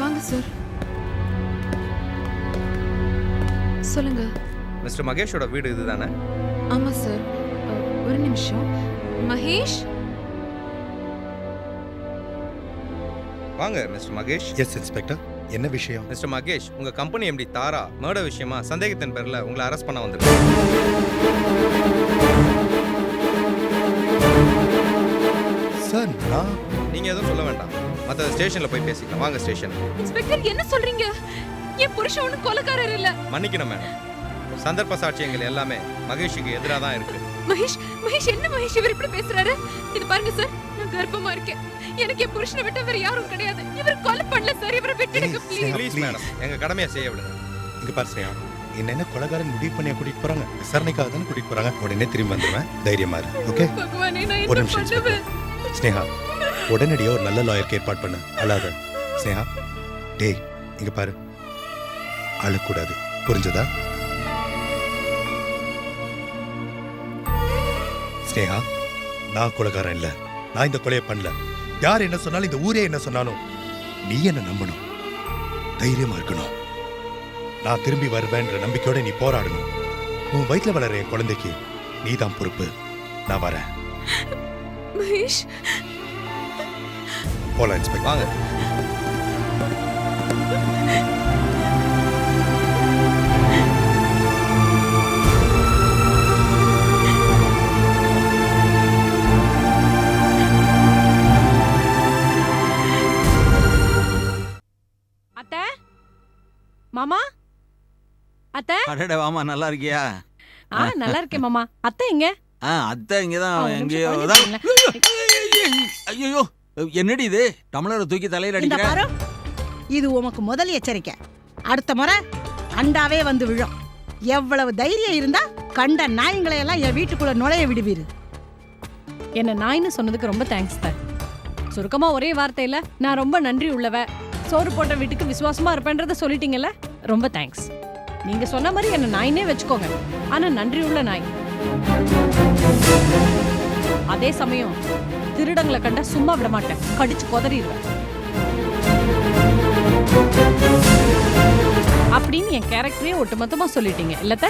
வாங்க சார். சொல்லுங்க. மிஸ்டர் மகேஷோட வீடு இதுதானே? ஆமா சார். ஒரு நிமிஷம். மகேஷ், வாங்க மிஸ்டர் மகேஷ். எஸ் இன்ஸ்பெக்டர், என்ன விஷயம்? மிஸ்டர் மகேஷ், உங்க கம்பெனி எம்டி தாரா மர்டர் விஷயமா சந்தேகத்தின் பேர்ல உங்களை அரெஸ்ட் பண்ண வந்திருக்காங்க. சார், நீங்க எதுவும் சொல்ல வேண்டாம். மத்த ஸ்டேஷன்ல போய் பேசிக்கலாம். வாங்க ஸ்டேஷன். இன்ஸ்பெக்டர், என்ன சொல்றீங்க? என் புருஷன் ஒன்னும் கொலைகாரர் இல்ல. மன்னிக்கணும் மேடம், சந்தர்ப்ப சாட்சியங்கள் எல்லாமே மகேஷுக்கு எதிராக தான் இருக்கு. மகேஷ், மகேஷ், என்ன மகேஷ் இவர் இப்படி பேசுறாரு? இது பாருங்க சார், நான் கர்ப்பமா இருக்கேன். எனக்கு என் புருஷனை விட்டு வேற யாரும் கிடையாது. இவர் கொலை பண்ணல சார். இவரை விட்டுடுங்க ப்ளீஸ். ப்ளீஸ் மேடம், எங்க கடமையை செய்ய விடுங்க. இங்க பாரு ஸ்னேகா, என்ன கொலைகாரன் முடிவு பண்ணியா கூட்டிட்டு போறாங்க? விசாரணைக்காக தானே கூட்டிட்டு போறாங்க. உடனே திரும்பி வந்துடுவேன். தைரியமா இரு. ஓகே? பகவானே, நான் ஒரு என்ன நிமிஷம் பண்ணுவேன்? ஸ்னேகா, உடனடியா ஒரு நல்ல லாயருக்கு ஏற்பாடு பண்ணு. அழாத. ஸ்னேகா, டேய் இங்க பாரு, அழக்கூடாது, புரிஞ்சதா? ஸ்னேகா, நான் கொலைகாரன் இல்ல. நான் இந்த கொலையை பண்ணல. யார் என்ன சொன்னாலும், இந்த ஊரே என்ன சொன்னாலும் நீ என்ன நம்பணும், தைரியமா இருக்கணும். நான் திரும்பி வருவேன்ற நம்பிக்கையோட நீ போராடணும். உன் வயிற்றுல வளர என் குழந்தைக்கு நீ தான் பொறுப்பு. நான் வரேன். மகேஷ், போலாம் இன்ஸ்பெக்டர். வாங்க. அத்தை அடடே வாமா, நல்லா இருக்கியா? நல்லா இருக்கேன் மாமா. அத்தை எங்க? அத்தை இங்கதான் ஒரு எங்கேயோ நிமிஷம் தான். குழந்தை ஐயோ, என்னடி இது? டம்ளரை தூக்கி தலையில இந்த அடிக்கிற. பாரு, இது உமக்கு முதல் எச்சரிக்கை. அடுத்த முறை அண்டாவே வந்து விழும். எவ்வளவு தைரியம் இருந்தா கண்ட நாய்ங்களை எல்லாம் என் வீட்டுக்குள்ள நுழைய விடுவீரு. என்ன நாயின்னு சொன்னதுக்கு ரொம்ப தேங்க்ஸ் தான். சுருக்கமா ஒரே வார்த்தையில நான் ரொம்ப நன்றி உள்ளவ, சோறு போட்ட வீட்டுக்கு விசுவாசமா இருப்பேன்றத சொல்லிட்டீங்கல்ல, ரொம்ப தேங்க்ஸ். நீங்க சொன்ன மாதிரி என்ன நாயினே வச்சுக்கோங்க, ஆனா நன்றி உள்ள நாய். அதே சமயம் திருடங்களை கண்டா சும்மா விட மாட்டேன், கடிச்சு கொதறிடுவேன். அப்படின்னு என் கேரக்டரே ஒட்டுமொத்தமா சொல்லிட்டீங்க இல்லத்த?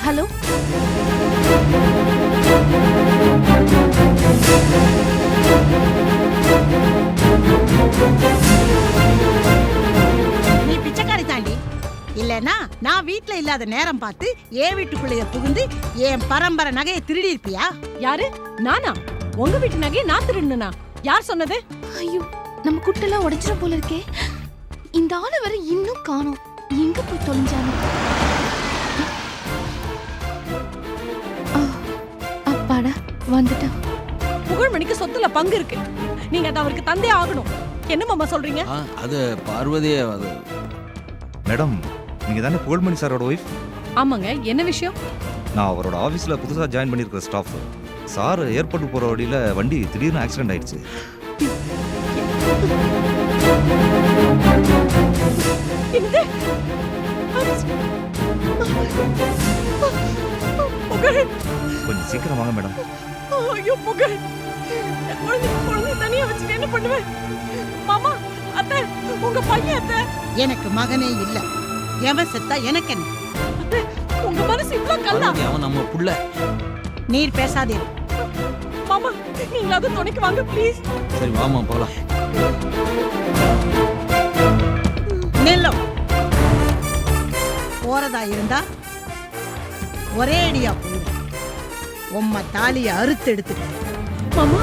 ஹலோ, நீ பிச்சைக்காரி தாண்டி. இல்லனா நான் வீட்ல இல்லாத நேரம் பார்த்து என் வீட்டுக்குள்ளேயே புகுந்து என் பரம்பரை நகையை திருடி இருப்பியா? யாரு? நானா? உங்க வீட்டு நகையை நான் திருடுனா? யார் சொன்னது? ஐயோ, நம்ம குட்டெல்லாம் உடைச்சிரும் போல இருக்கே. இந்த ஆளு வர இன்னும் காணோம். எங்க போய் தொலைஞ்சானோ? அப்பாடா, வந்துட்டான். புகழ்மணிக்கு சொத்துல பங்கு இருக்கு. நீங்க அது அவருக்கு தந்தே ஆகணும். என்ன மாமா சொல்றீங்க? அது பார்வதியே. அது மேடம், நீங்க தானே புகழ்மணி சாரோட ஒய்ஃப்? ஆமாங்க. என்ன விஷயம்? நான் அவரோட ஆஃபீஸில் புதுசாக ஜாயின் பண்ணியிருக்கிற ஸ்டாஃப். சார் ஏர்போர்ட்டுக்கு போகிற வழியில் வண்டி திடீர்னு ஆக்சிடென்ட் ஆயிடுச்சு. என்னது? புகழ், கொஞ்சம் சீக்கிரம் வாங்க மேடம். ஐயோ புகழ், குழந்தை தனியா வச்சுட்டு என்ன பண்ணுவேன்? மாமா, அத்தை, உங்க பையன் அத்தை. எனக்கு மகனே இல்ல. எவன் செத்தா எனக்கு என்ன? அத்தை, உங்க மனசு இவ்வளவு கல்லா? அவன் நம்ம புள்ள. நீர் பேசாதே. மாமா, நீங்களாவது துணைக்கு வாங்க ப்ளீஸ். சரி வாமா போலாம். நெல்லம் போறதா இருந்தா ஒரே அடியா போயிடும். உம்மை தாலியை அறுத்து எடுத்துட்டு மாமா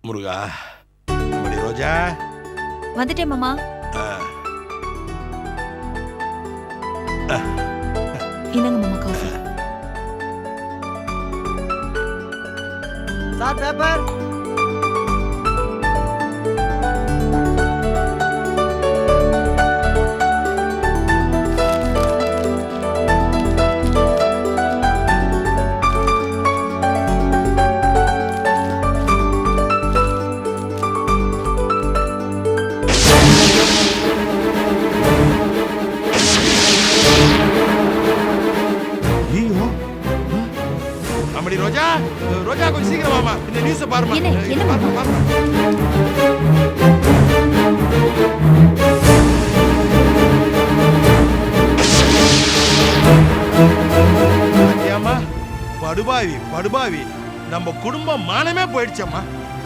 முருகா, மணி ரோஜா. வந்துட்டேன் மாமா. இந்தாங்க மாமா காஃபி. Sir paper. மணி ரோஜா, ரோஜா கொஞ்சம் சீக்கிரம் வாமா. இந்த நியூஸை பாருமா. என்ன மாமா? ஏமா படுபாவி, படுபாவி, நம்ம குடும்பம் மானமே போயிடுச்சம்மா.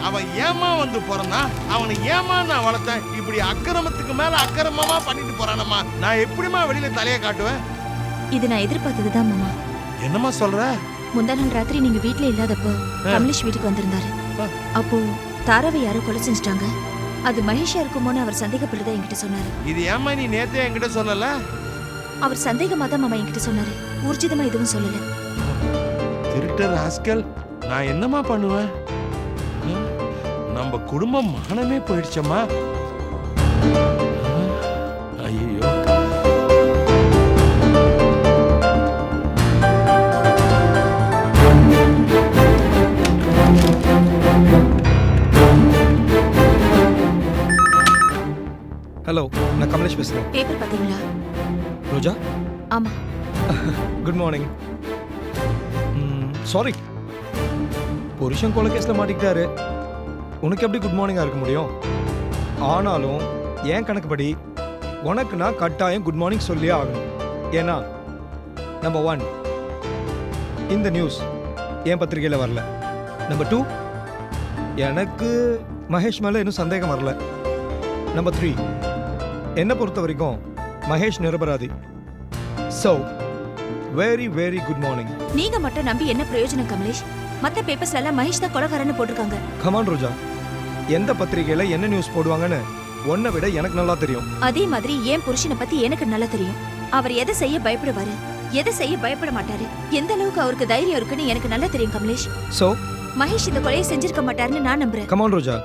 அவன் ஏமா வந்து பிறந்தான், அவனை ஏமா நான் வளர்த்தேன். இப்படி அக்கிரமத்துக்கு மேல அக்கிரமமா பண்ணிட்டு போறானம்மா. நான் எப்படிமா வெளியில தலையை காட்டுவேன்? இது நான் எதிர்பார்த்ததுதான் மாமா. என்னம்மா சொல்ற? முந்தா நாள் ராத்திரி நீங்க வீட்ல இல்லாதப்போ கமலேஷ் வீட்டுக்கு வந்திருந்தாரு. அப்போ தாராவை யாரோ கொலை செஞ்சுட்டாங்க. அது மகேஷா இருக்குமோன்னு அவர் சந்தேகப்படுறதா என்கிட்ட சொன்னாரு. இது ஏமா நீ நேத்தே என்கிட்ட சொல்லல? அவர் சந்தேகமா தான் மாமா என்கிட்ட சொன்னாரு. ஊர்ஜிதமா எதுவும் சொல்லல. திருட்ட ராஸ்கல், நான் என்னமா பண்ணுவேன்? நம்ம குடும்பம் மானமே போயிடுச்சம்மா. ஐயோ, ஹலோ, நான் கமலேஷ் பேசுகிறேன். பேப்பர் பாத்தீங்களா? ரோஜா? ஆமா. Good morning. சாரி, புருஷன் கொலை கேஸில் மாட்டிக்கிட்டாரு. உனக்கு எப்படி குட் மார்னிங்காக இருக்க முடியும்? ஆனாலும் என் கணக்குப்படி உனக்கு நான் கட்டாயம் குட் மார்னிங் சொல்லியே ஆகணும். ஏன்னா நம்பர் 1, இந்த நியூஸ் என் பத்திரிகையில் வரல. நம்பர் 2, எனக்கு மகேஷ் மேலே இன்னும் சந்தேகம் வரல. நம்பர் 3, என்னை பொறுத்த வரைக்கும் மகேஷ் நிரபராதி. So very very good morning. நீங்க மட்டும் நம்பி என்ன பிரயோஜனம் கமலேஷ்? மத்த பேப்பர்ஸ்ல எல்லாம் மகேஷ் தான் கொலைகாரன்னு போட்டிருக்காங்க. கமான் ரோஜா, எந்த பத்திரிகையில என்ன நியூஸ் போடுவாங்கன்னு உன்னை விட எனக்கு நல்லா தெரியும். அதே மாதிரி என் புருஷனை பத்தி எனக்கு நல்லா தெரியும். அவர் எதை செய்ய பயப்படுவாரு, எதை செய்ய பயப்பட மாட்டாரு, எந்த அளவுக்கு அவருக்கு தைரியம் இருக்குன்னு எனக்கு நல்லா தெரியும் கமலேஷ். ஸோ மகேஷ் இந்த கொலையை செஞ்சிருக்க மாட்டாருன்னு நான் நம்புறேன். Come on Roja,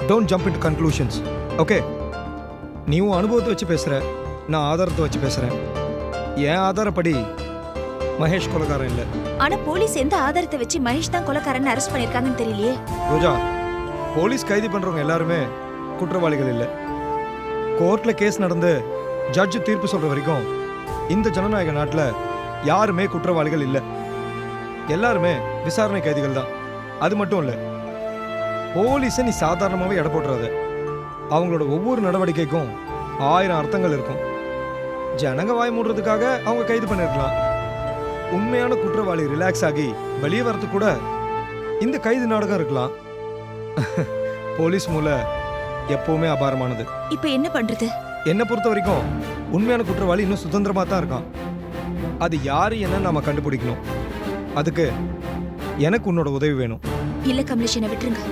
don't jump into conclusions. Okay, நீ உன் அனுபவத்தை வச்சு பேசுற, நான் ஆதாரத்தை வச்சு பேசுறேன். என் ஆதாரப்படி மகேஷ் கொலைகாரன் இல்லை. ஆனா போலீஸ் எந்த ஆதாரத்தை வச்சு மகேஷ் தான் கொலைகாரன்னு அரெஸ்ட் பண்ணிருக்காங்கன்னு தெரியலையே. ரோஜா, போலீஸ் கைது பண்றவங்க எல்லாருமே குற்றவாளிகள் இல்லை. கோர்ட்ல கேஸ் நடந்து ஜட்ஜ் தீர்ப்பு சொல்ற வரைக்கும் இந்த ஜனநாயக நாட்டில் யாருமே குற்றவாளிகள் இல்லை. எல்லாருமே விசாரணை கைதிகள் தான். அது மட்டும் இல்லை, போலீஸை நீ சாதாரணமாகவே எடை போட்டுறாத. அவங்களோட ஒவ்வொரு நடவடிக்கைக்கும் 1000 அர்த்தங்கள் இருக்கும். ஜனங்க வாய் மூடுறதுக்காக அவங்க கைது பண்ணிருக்கலாம். உண்மையான குற்றவாளி ரிலாக்ஸ் ஆகி வெளியே வரது கூட இந்த கைது நாடகம் இருக்கலாம். போலீஸ் மூளை எப்பவுமே அபாரமானது. இப்ப என்ன பண்றது? என்னை பொறுத்த வரைக்கும் உண்மையான குற்றவாளி இன்னும் சுதந்திரமா தான் இருக்கான். அது யாரு என்ன நாம கண்டுபிடிக்கணும். அதுக்கு எனக்கு உன்னோட உதவி வேணும். இல்ல கமலேஷ், என்ன விட்டுருங்க.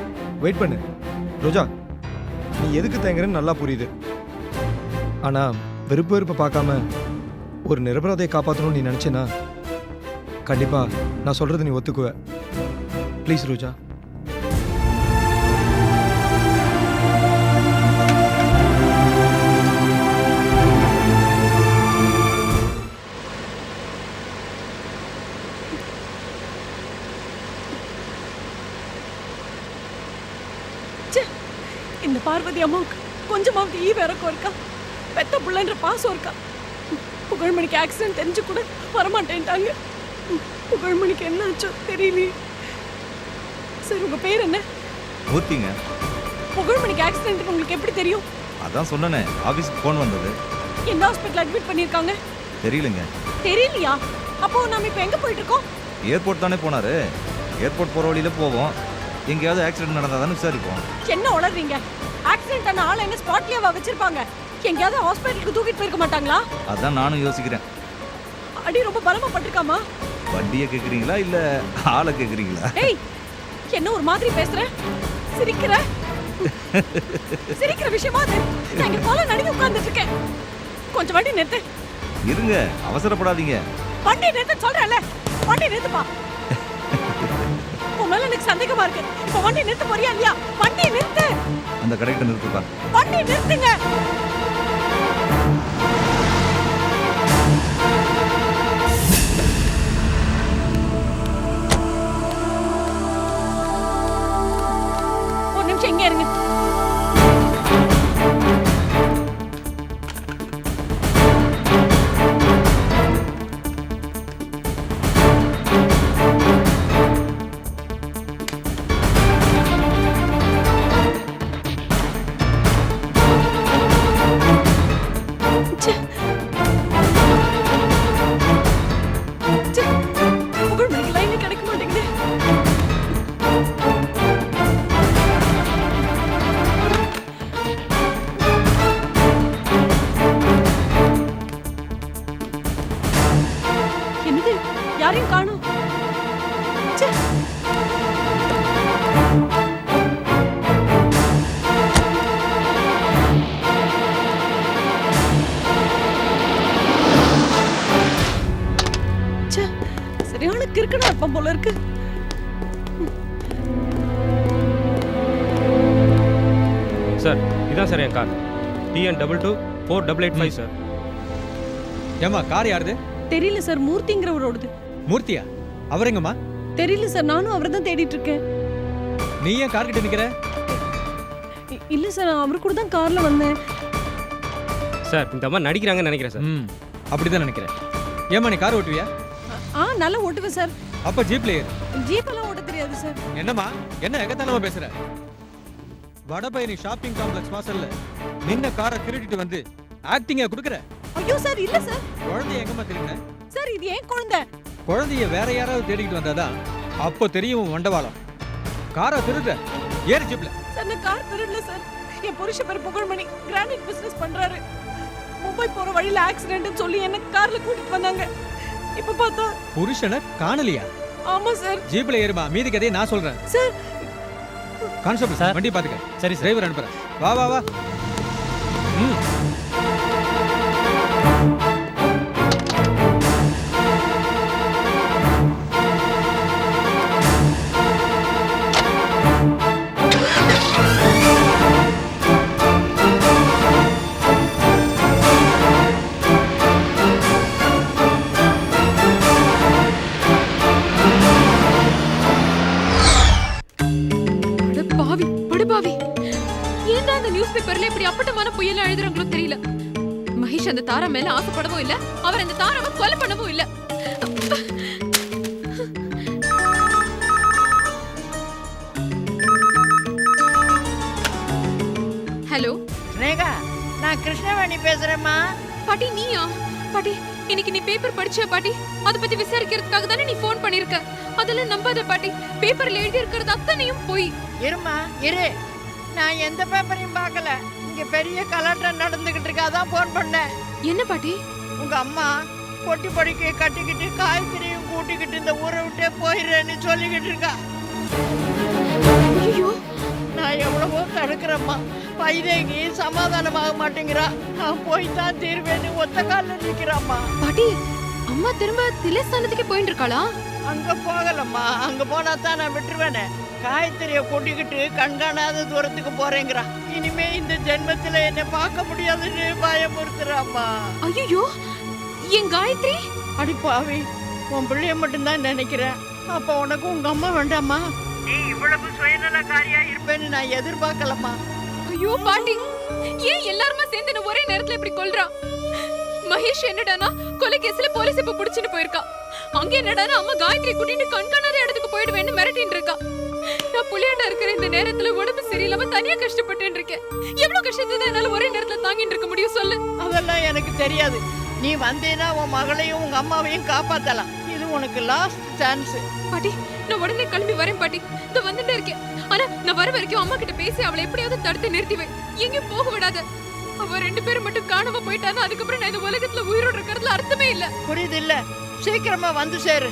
வெயிட் பண்ணு ரோஜா, நீ எதுக்கு தேங்குறன்னு நல்லா புரியுது. ஆனா வெறுப்பை பார்க்காம ஒரு நிரபராதியை காப்பாற்றணும்னு நீ நினைச்சேன்னா கண்டிப்பா நான் சொல்றது நீ ஒத்துக்குவ. ப்ளீஸ் ரோஜா. இந்த பார்வதி அம்மாவுக்கு கொஞ்சமாவது இறக்கம் இருக்கா? பெத்த பிள்ளைன்ற பாசம் இருக்கா? புகழ்மணிக்கு ஆக்சிடென்ட் தெரிஞ்சு கூட வரமாட்டேன்ட்டாங்க. புகழ்மணிக்கு என்ன ஆச்சோ தெரியலையே. சரி, உங்க பேர் என்ன? மூர்த்திங்க. புகழ்மணிக்கு ஆக்சிடென்ட் உங்களுக்கு எப்படி தெரியும்? அதான் சொன்னனே, ஆபீஸ்க்கு ஃபோன் வந்தது. எந்த ஹாஸ்பிட்டல் அட்மிட் பண்ணிருக்காங்க? தெரியலங்க. தெரியலையா? அப்போ நாம இப்ப எங்க போயிட்டு இருக்கோம்? ஏர்போர்ட் தானே போனாரு. ஏர்போர்ட் போற வழியில போவோம். எங்கேயாவது ஆக்சிடென்ட் நடந்தாதானே விசாரிப்போம். என்ன உளறீங்க? ஆக்சிடென்ட் ஆன ஆளை என்ன ஸ்பாட்லயே வச்சிருப்பாங்க? எங்கேயாவது ஹாஸ்பிட்டலுக்கு தூக்கிட்டு போயிருக்க மாட்டாங்களா? அதான் நானும் யோசிக்கிறேன். அடி ரொம்ப பலமா பட்டிருக்காமா? வண்டியை கேக்குறீங்களா இல்ல ஆளை கேக்குறீங்களா? ஏய், என்ன ஒரு மாதிரி பேசுற? சிரிக்கிற விஷயமா அது? நான் இங்க போல நடுங்கி உட்கார்ந்துட்டு இருக்கேன். கொஞ்சம் வண்டி நிறுத்து. இருங்க, அவசரப்படாதீங்க. வண்டி நிறுத்த சொல்றேன்ல, வண்டி நிறுத்துப்பா. உன் மேல எனக்கு சந்தேகமா இருக்கு. இப்ப வண்டி நிறுத்த போறியா இல்லையா? வண்டி நிறுத்து. அந்த கரெக்டா நிறுத்துப்பா. வண்டி நிறுத்துங்க. ஒரு நிமிஷம் இங்கே இருங்க. யாரையும் காணோம். சரியான கிறுக்கனா இருப்பான் போல இருக்கு. சார், இதான் சார் என் கார். TN 224885 sir. ஏமா கார் யாருது? தெரியல சார், மூர்த்திங்கிறவரோடது. மூர்த்தியா? அவர் எங்கம்மா? தெரியல சார், நானும் அவரை தான் தேடிட்டு இருக்கேன். நீ ஏன் கார் கிட்ட நிக்கிற? இல்ல சார், நான் அவர் கூட தான் கார்ல வந்தேன். சார், இந்த அம்மா நடிக்கிறாங்கன்னு நினைக்கிறேன் சார். அப்படிதான் நினைக்கிறேன். ஏமா நீ கார் ஓட்டுவியா? நல்லா ஓட்டுவேன் சார். அப்ப ஜீப்ல ஏறு. ஜீப் எல்லாம் ஓட்ட தெரியாது சார். என்னம்மா என்ன எகத்தாலமா பேசுற? வடபழனி ஷாப்பிங் காம்ப்ளெக்ஸ் வாசல்ல நின்ன காரை திருடிட்டு வந்து ஆக்டிங்கா குடுக்குற? ஐயோ சார் இல்ல சார். குழந்தைய எங்கம்மா திருடின? சார் இது ஏன் குழந்தை? குழந்தைய வேற யாராவது தேடிக்கிட்டு வந்தாதான் அப்போ தெரியும் வண்டவாளம். காரை திருடுற, ஏறு ஜிப்ல. சார் நான் கார் திருடல சார். என் புருஷ பேர் புகழ்மணி, கிரானைட் பிசினஸ் பண்றாரு. மும்பை போற வழியில ஆக்சிடென்ட்னு சொல்லி என்ன கார்ல கூட்டிட்டு வந்தாங்க. இப்ப பார்த்தா புருஷனை காணலியா? ஆமா சார். ஜீப்ல ஏறுமா, மீதி கதையை நான் சொல்றேன். சார் கான்ஸ்டபிள் சார் வண்டி பாத்துக்க. சரி டிரைவர் அனுப்புறேன். வா வா வா. படுபாவி, ஏன்டா அந்த நியூஸ் பேப்பர்ல இப்படி அப்பட்டமான பொய்யெல்லாம் எழுதுறாங்களோ தெரியல. மகேஷ் அந்த தாரா மேல ஆசைப்படவும் இல்ல, அவர் அந்த தாராவை கொலை பண்ணவும் இல்ல. ஹலோ ஸ்னேகா, நான் கிருஷ்ணவேணி பேசுறேம்மா. பாட்டி நீயா? பாட்டி இன்னைக்கு நீ பேப்பர் படிச்சியா பாட்டி? அத பத்தி விசாரிக்கிறதுக்காக தானே நீ ஃபோன் பண்ணிருக்க. அதெல்லாம் நம்பாத பாட்டி, பேப்பர்ல எழுதி இருக்கிறது அத்தனையும் போய். இருமா இரு, நான் எந்த பேப்பரையும் பார்க்கல. இங்க பெரிய கலாட்டம் நடந்துகிட்டு இருக்கு, அதான் போன் பண்ணேன். என்ன பாட்டி? உங்க அம்மா பொட்டி பொடிக்கு கட்டிக்கிட்டு காய்கறியும் கூட்டிக்கிட்டு இந்த ஊரை விட்டே போயிடுறேன்னு சொல்லிக்கிட்டு இருக்கா. ஐயோ, நான் எவ்வளவோ தடுக்கிறேம்மா, வைதேகி சமாதானமாக மாட்டேங்கிறா. நான் போய் தான் தீர்வேன்னு ஒத்த காலில் நிற்கிறாம்மா. பாட்டி அம்மா திரும்ப திலேஸ்தானத்துக்கு போயிட்டு இருக்காளா? அங்க போகலம்மா, அங்க போனா தான் நான் விட்டுருவேனே. காயத்ரிய கூட்டிக்கிட்டு கண்காணாத தூரத்துக்கு போறேங்கிறா. இனிமே இந்த ஜென்மத்துல என்ன பார்க்க முடியாதுன்னு பயமுறுத்துறாம்மா. ஐயோ, என் காயத்ரி? அடி பாவி, உன் பிள்ளைய மட்டும்தான் நினைக்கிறேன். அப்ப உனக்கு உங்க அம்மா வேண்டாமா? நீ இவ்வளவு சுயநலக்காரியா இருப்பேன்னு நான் எதிர்பார்க்கலம்மா. ஐயோ பாட்டி, ஏன் எல்லாருமே சேர்ந்து ஒரே நேரத்துல இப்படி கொல்றா? மகேஷ் என்னடானா கொலை கேஸ்ல போலீஸ் இப்ப புடிச்சிட்டு போயிருக்கா. அங்க என்னடானா அம்மா காயத்ரி கூட்டிட்டு கண்காணாத இடத்துக்கு போயிடுவேன்னு மிரட்டின்னு இருக்கா. நான் புள்ளியாண்டா இருக்கிற இந்த நேரத்துல உடம்பு சரியில்லாம தனியா கஷ்டப்பட்டு இருக்கேன். எவ்வளவு கஷ்டத்தை என்னால ஒரே நேரத்துல தாங்கிட்டு இருக்க முடியும் சொல்லு? அதெல்லாம் எனக்கு தெரியாது. நீ வந்தேனா உன் மகளையும் உங்க அம்மாவையும் காப்பாத்தலாம். இது உனக்கு லாஸ்ட் சான்ஸ். பாட்டி நான் உடனே கிளம்பி வரேன் பாட்டி. இதோ வந்துட்டே இருக்கேன். ஆனா நான் வர வரைக்கும் அம்மா கிட்ட பேசி அவளை எப்படியாவது தடுத்து நிறுத்திவே. எங்கேயும் போக விடாத. அவ ரெண்டு பேரும் மட்டும் காணாம போயிட்டானா அதுக்கப்புறம் நான் இந்த உலகத்துல உயிரோட இருக்கிறதுல அர்த்தமே இல்ல. புரியுது இல்ல? சீக்கிரமா வந்து சேரு.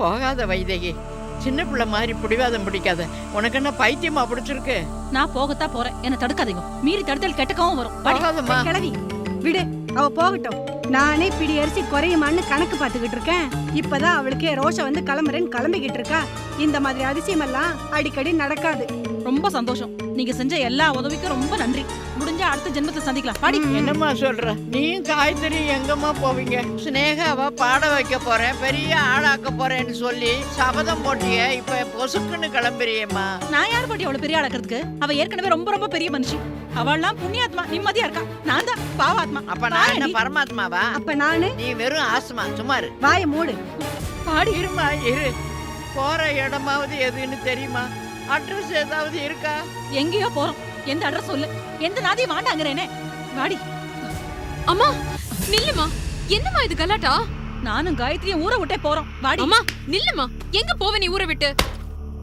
போகாத வைதேகி, சின்ன பிள்ளை மாதிரி பிடிவாதம் பிடிக்காத. உனக்கு என்ன பைத்தியமா பிடிச்சிருக்கு? நான் போகத்தான் போறேன், என்ன தடுக்காதீங்க. மீறி தடுத்தல் கெட்டக்கவும் வரும். போகாதம்மா. கிளவி விடு, அவ போகட்டும். நானே பிடி அரிசி குறையுமான்னு கணக்கு பார்த்துக்கிட்டு இருக்கேன். இப்பதான் அவளுக்கே ரோஷம் வந்து கிளம்புறேன்னு கிளம்பிக்கிட்டு இருக்கா. இந்த மாதிரி அதிசயம் எல்லாம் அடிக்கடி நடக்காது. ரொம்ப சந்தோஷம். நீங்க செஞ்ச எல்லா உதவிக்கும் ரொம்ப நன்றி. முடிஞ்சா அடுத்த ஜென்மத்துல சந்திக்கலாம். பாடி. என்னம்மா சொல்ற? நீயும் காயத்ரி எங்கம்மா போவீங்க? ஸ்னேகாவா பாட வைக்க போறேன், பெரிய ஆளாக்க போறேன்னு சொல்லி சபதம் போட்டிய, இப்ப பொசுக்குன்னு கிளம்புறியம்மா. நான் யார் போட்டி அவளை பெரிய ஆளாக்குறதுக்கு? அவ ஏற்கனவே ரொம்ப ரொம்ப பெரிய மனுஷி. அவள்லாம் புண்ணியாத்மா, நிம்மதியா இருக்கா. நான் தான் பாவாத்மா. அப்ப நான் என்ன பரமாத்மாவா? அப்ப நானு? நீ வெறும் ஆஸ்மா. சுமாரு வாய மூடு. பாடி. இருமா இரு. போற இடமாவது எதுன்னு தெரியுமா? அட்ரஸ் ஏதாவது இருக்கா? எங்கேயோ போறோம். எந்த அட்ரஸ் சொல்லு. எந்த நாதையும் வாண்டாங்கறேனே. வாடி. அம்மா நில்லுமா. என்னம்மா இது கலாட்டா? நானும் காயத்ரியும் ஊரை விட்டே போறோம். வாடி. அம்மா நில்லுமா. எங்க போவே நீ ஊரை விட்டு?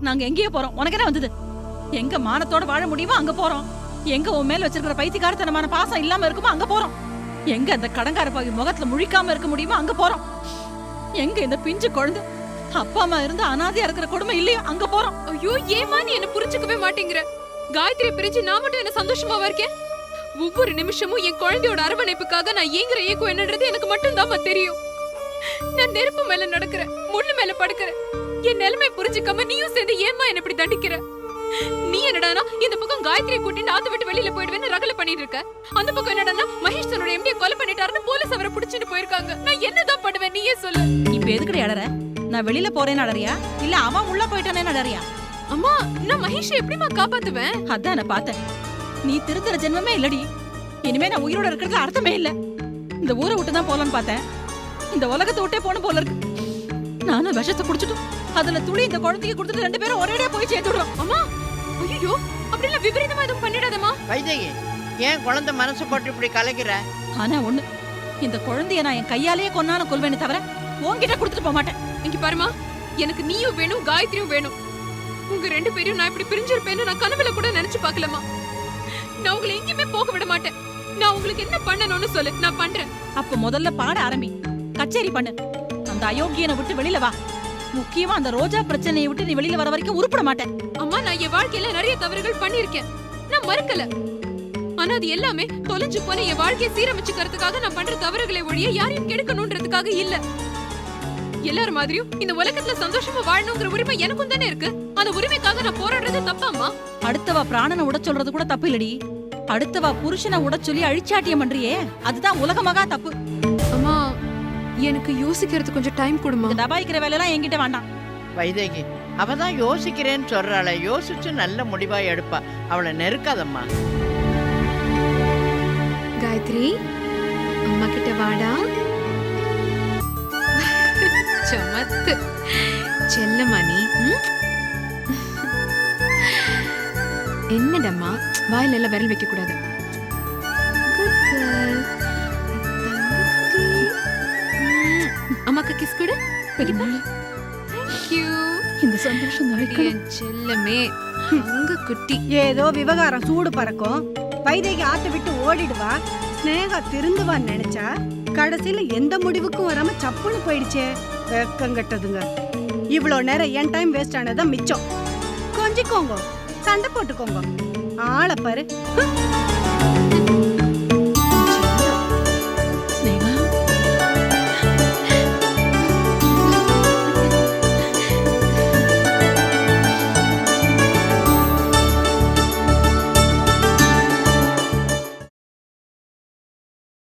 நாங்க எங்கேயோ போறோம். உனக்கு என்ன வந்தது? எங்க மானத்தோட வாழ முடியுமோ அங்க போறோம். எங்க உன் மேல வச்சிருக்கிற பைத்தியக்காரத்தனமான பாசம் இல்லாம இருக்குமோ அங்க போறோம். எங்க அந்த கடங்கார பாவி முகத்துல முழிக்காம இருக்க முடியுமோ அங்க போறோம். எங்க இந்த பிஞ்சு குழந்தை அப்பா அம்மா இருந்து அனாதையா இருக்கிற கொடுமை இல்லையோ அங்க போறோம். ஐயோ ஏமா நீ என்ன புரிஞ்சுக்கவே மாட்டேங்கிற? காயத்ரி பிரிஞ்சு நான் மட்டும் என்ன சந்தோஷமாவா இருக்கேன்? ஒவ்வொரு நிமிஷமும் என் குழந்தையோட அரவணைப்புக்காக நான் ஏங்குற ஏக்கம் என்னன்றது எனக்கு மட்டும் தான் தெரியும். நான் நெருப்பு மேல நடக்கிறேன், முள்ளு மேல படுக்கிறேன். என் நிலைமை புரிஞ்சுக்காம நீயும் சேர்ந்து ஏமா என்ன இப்படி தண்டிக்கிற? நீ என்னடானா இந்த பக்கம் காயத்ரி கூட்டிட்டு ஆத்து விட்டு வெளியில போயிடுவேன்னு ரகல பண்ணிட்டு இருக்க. அந்த பக்கம் என்னடானா மகேஷ் தன்னோட எம்டியை கொலை பண்ணிட்டாருன்னு போலீஸ் அவரை பிடிச்சிட்டு போயிருக்காங்க. நான் என்னதான் பண்ணுவேன் நீயே சொல்லு. இப்ப எதுக்குடி அடற? நான் வெளியில போறேன்னு அடறியா இல்ல அவன் உள்ள போயிட்டானே அடறியா? அம்மா நான் மகேஷ் எப்படிமா காப்பாத்துவேன்? அதான் நான் பார்த்தேன். நீ திருந்துற ஜென்மமே இல்லடி. இனிமே நான் உயிரோட இருக்கிறதுல அர்த்தமே இல்ல. இந்த ஊரை விட்டு தான் போலான்னு பார்த்தேன். இந்த உலகத்தை விட்டே போன போல இருக்கு. நானும் விஷத்தை குடிச்சிட்டோம் அதுல துளி இந்த குழந்தைக்கு கொடுத்துட்டு 2 பேரும் ஒரேடியா போய் சேர்த்துடுறோம். அம்மா ஐயோ அப்படிலாம் விபரீதமா எதுவும் பண்ணிடாதம்மா. வைதேகி ஏன் குழந்தை மனசு போட்டு இப்படி கலக்கிற? ஆனா ஒண்ணு, இந்த குழந்தைய நான் என் கையாலேயே கொன்னாலும் கொல்வேனே தவிர உன்கிட்ட கொடுத்துட்டு போக மாட்டேன். இங்க பாருமா, எனக்கு நீயும் வேணும் காயத்ரியும் வேணும். உங்க 2 பேரையும் நான் இப்படி பிரிஞ்சிருப்பேன்னு நான் கனவுல கூட நினைச்சு பார்க்கலமா. நான் உங்களை எங்கேயுமே போக விட மாட்டேன். நான் உங்களுக்கு என்ன பண்ணணும்னு சொல்லு, நான் பண்றேன். அப்ப முதல்ல பாட ஆரம்பி, கச்சேரி பண்ணு. அந்த அயோக்கியனை விட்டு வெளியில வா. முக்கியமா அந்த ரோஜா பிரச்சனையை விட்டு நீ வெளியில வர வரைக்கும் உருப்பட மாட்டேன். அம்மா நான் என் வாழ்க்கையில நிறைய தவறுகள் பண்ணிருக்கேன், நான் மறுக்கல. ஆனா அது எல்லாமே தொலைஞ்சு போன என் வாழ்க்கையை சீரமைச்சுக்கிறதுக்காக நான் பண்ற தவறுகளை ஒழிய யாரையும் கெடுக்கணும்ன்றதுக்காக இல்ல. எல்லாரும் மாதிரியும் இந்த உலகத்துல சந்தோஷமா வாழணுங்கிற உரிமை எனக்கும் தானே இருக்கு. அந்த உரிமைக்காக நான் போராடுறது தப்பாம்மா? அடுத்தவா பிராணனை உட சொல்றது கூட தப்பு இல்லடி. அடுத்தவா புருஷனை உட சொல்லி அழிச்சாட்டியம் பண்றியே, அதுதான் உலகமாக தப்பு. அம்மா எனக்கு யோசிக்கிறது கொஞ்சம் டைம் கொடுமா. தபாய்க்கிற வேலையெல்லாம் என்கிட்ட வேண்டாம். வைதேகி அவதான் யோசிக்கிறேன்னு சொல்றாள, யோசிச்சு நல்ல முடிவா எடுப்பா. அவளை நெருக்காதம்மா. காயத்ரி அம்மா கிட்ட வாடா. சமத்து செல்லம்மா நீ. என்னடம்மா வாயில எல்லாம் விரல் வைக்க கூடாது. அம்மாக்கு கிஸ் கொடு. இந்த சந்தோஷம் செல்லமே அங்க குட்டி. ஏதோ விவகாரம் சூடு பறக்கும். வைதேகி ஆத்த விட்டு ஓடிடுவா, ஸ்னேகா திருந்துவான்னு நினைச்சா கடைசியில எந்த முடிவுக்கும் வராம சப்புன்னு போயிடுச்சே. வெக்கங்கட்டதுங்க. இவ்வளோ நேரம் என் டைம் வேஸ்ட் ஆனதான் மிச்சம். கொஞ்சிக்கோங்க, சண்டை போட்டுக்கோங்க. ஆளை பாரு.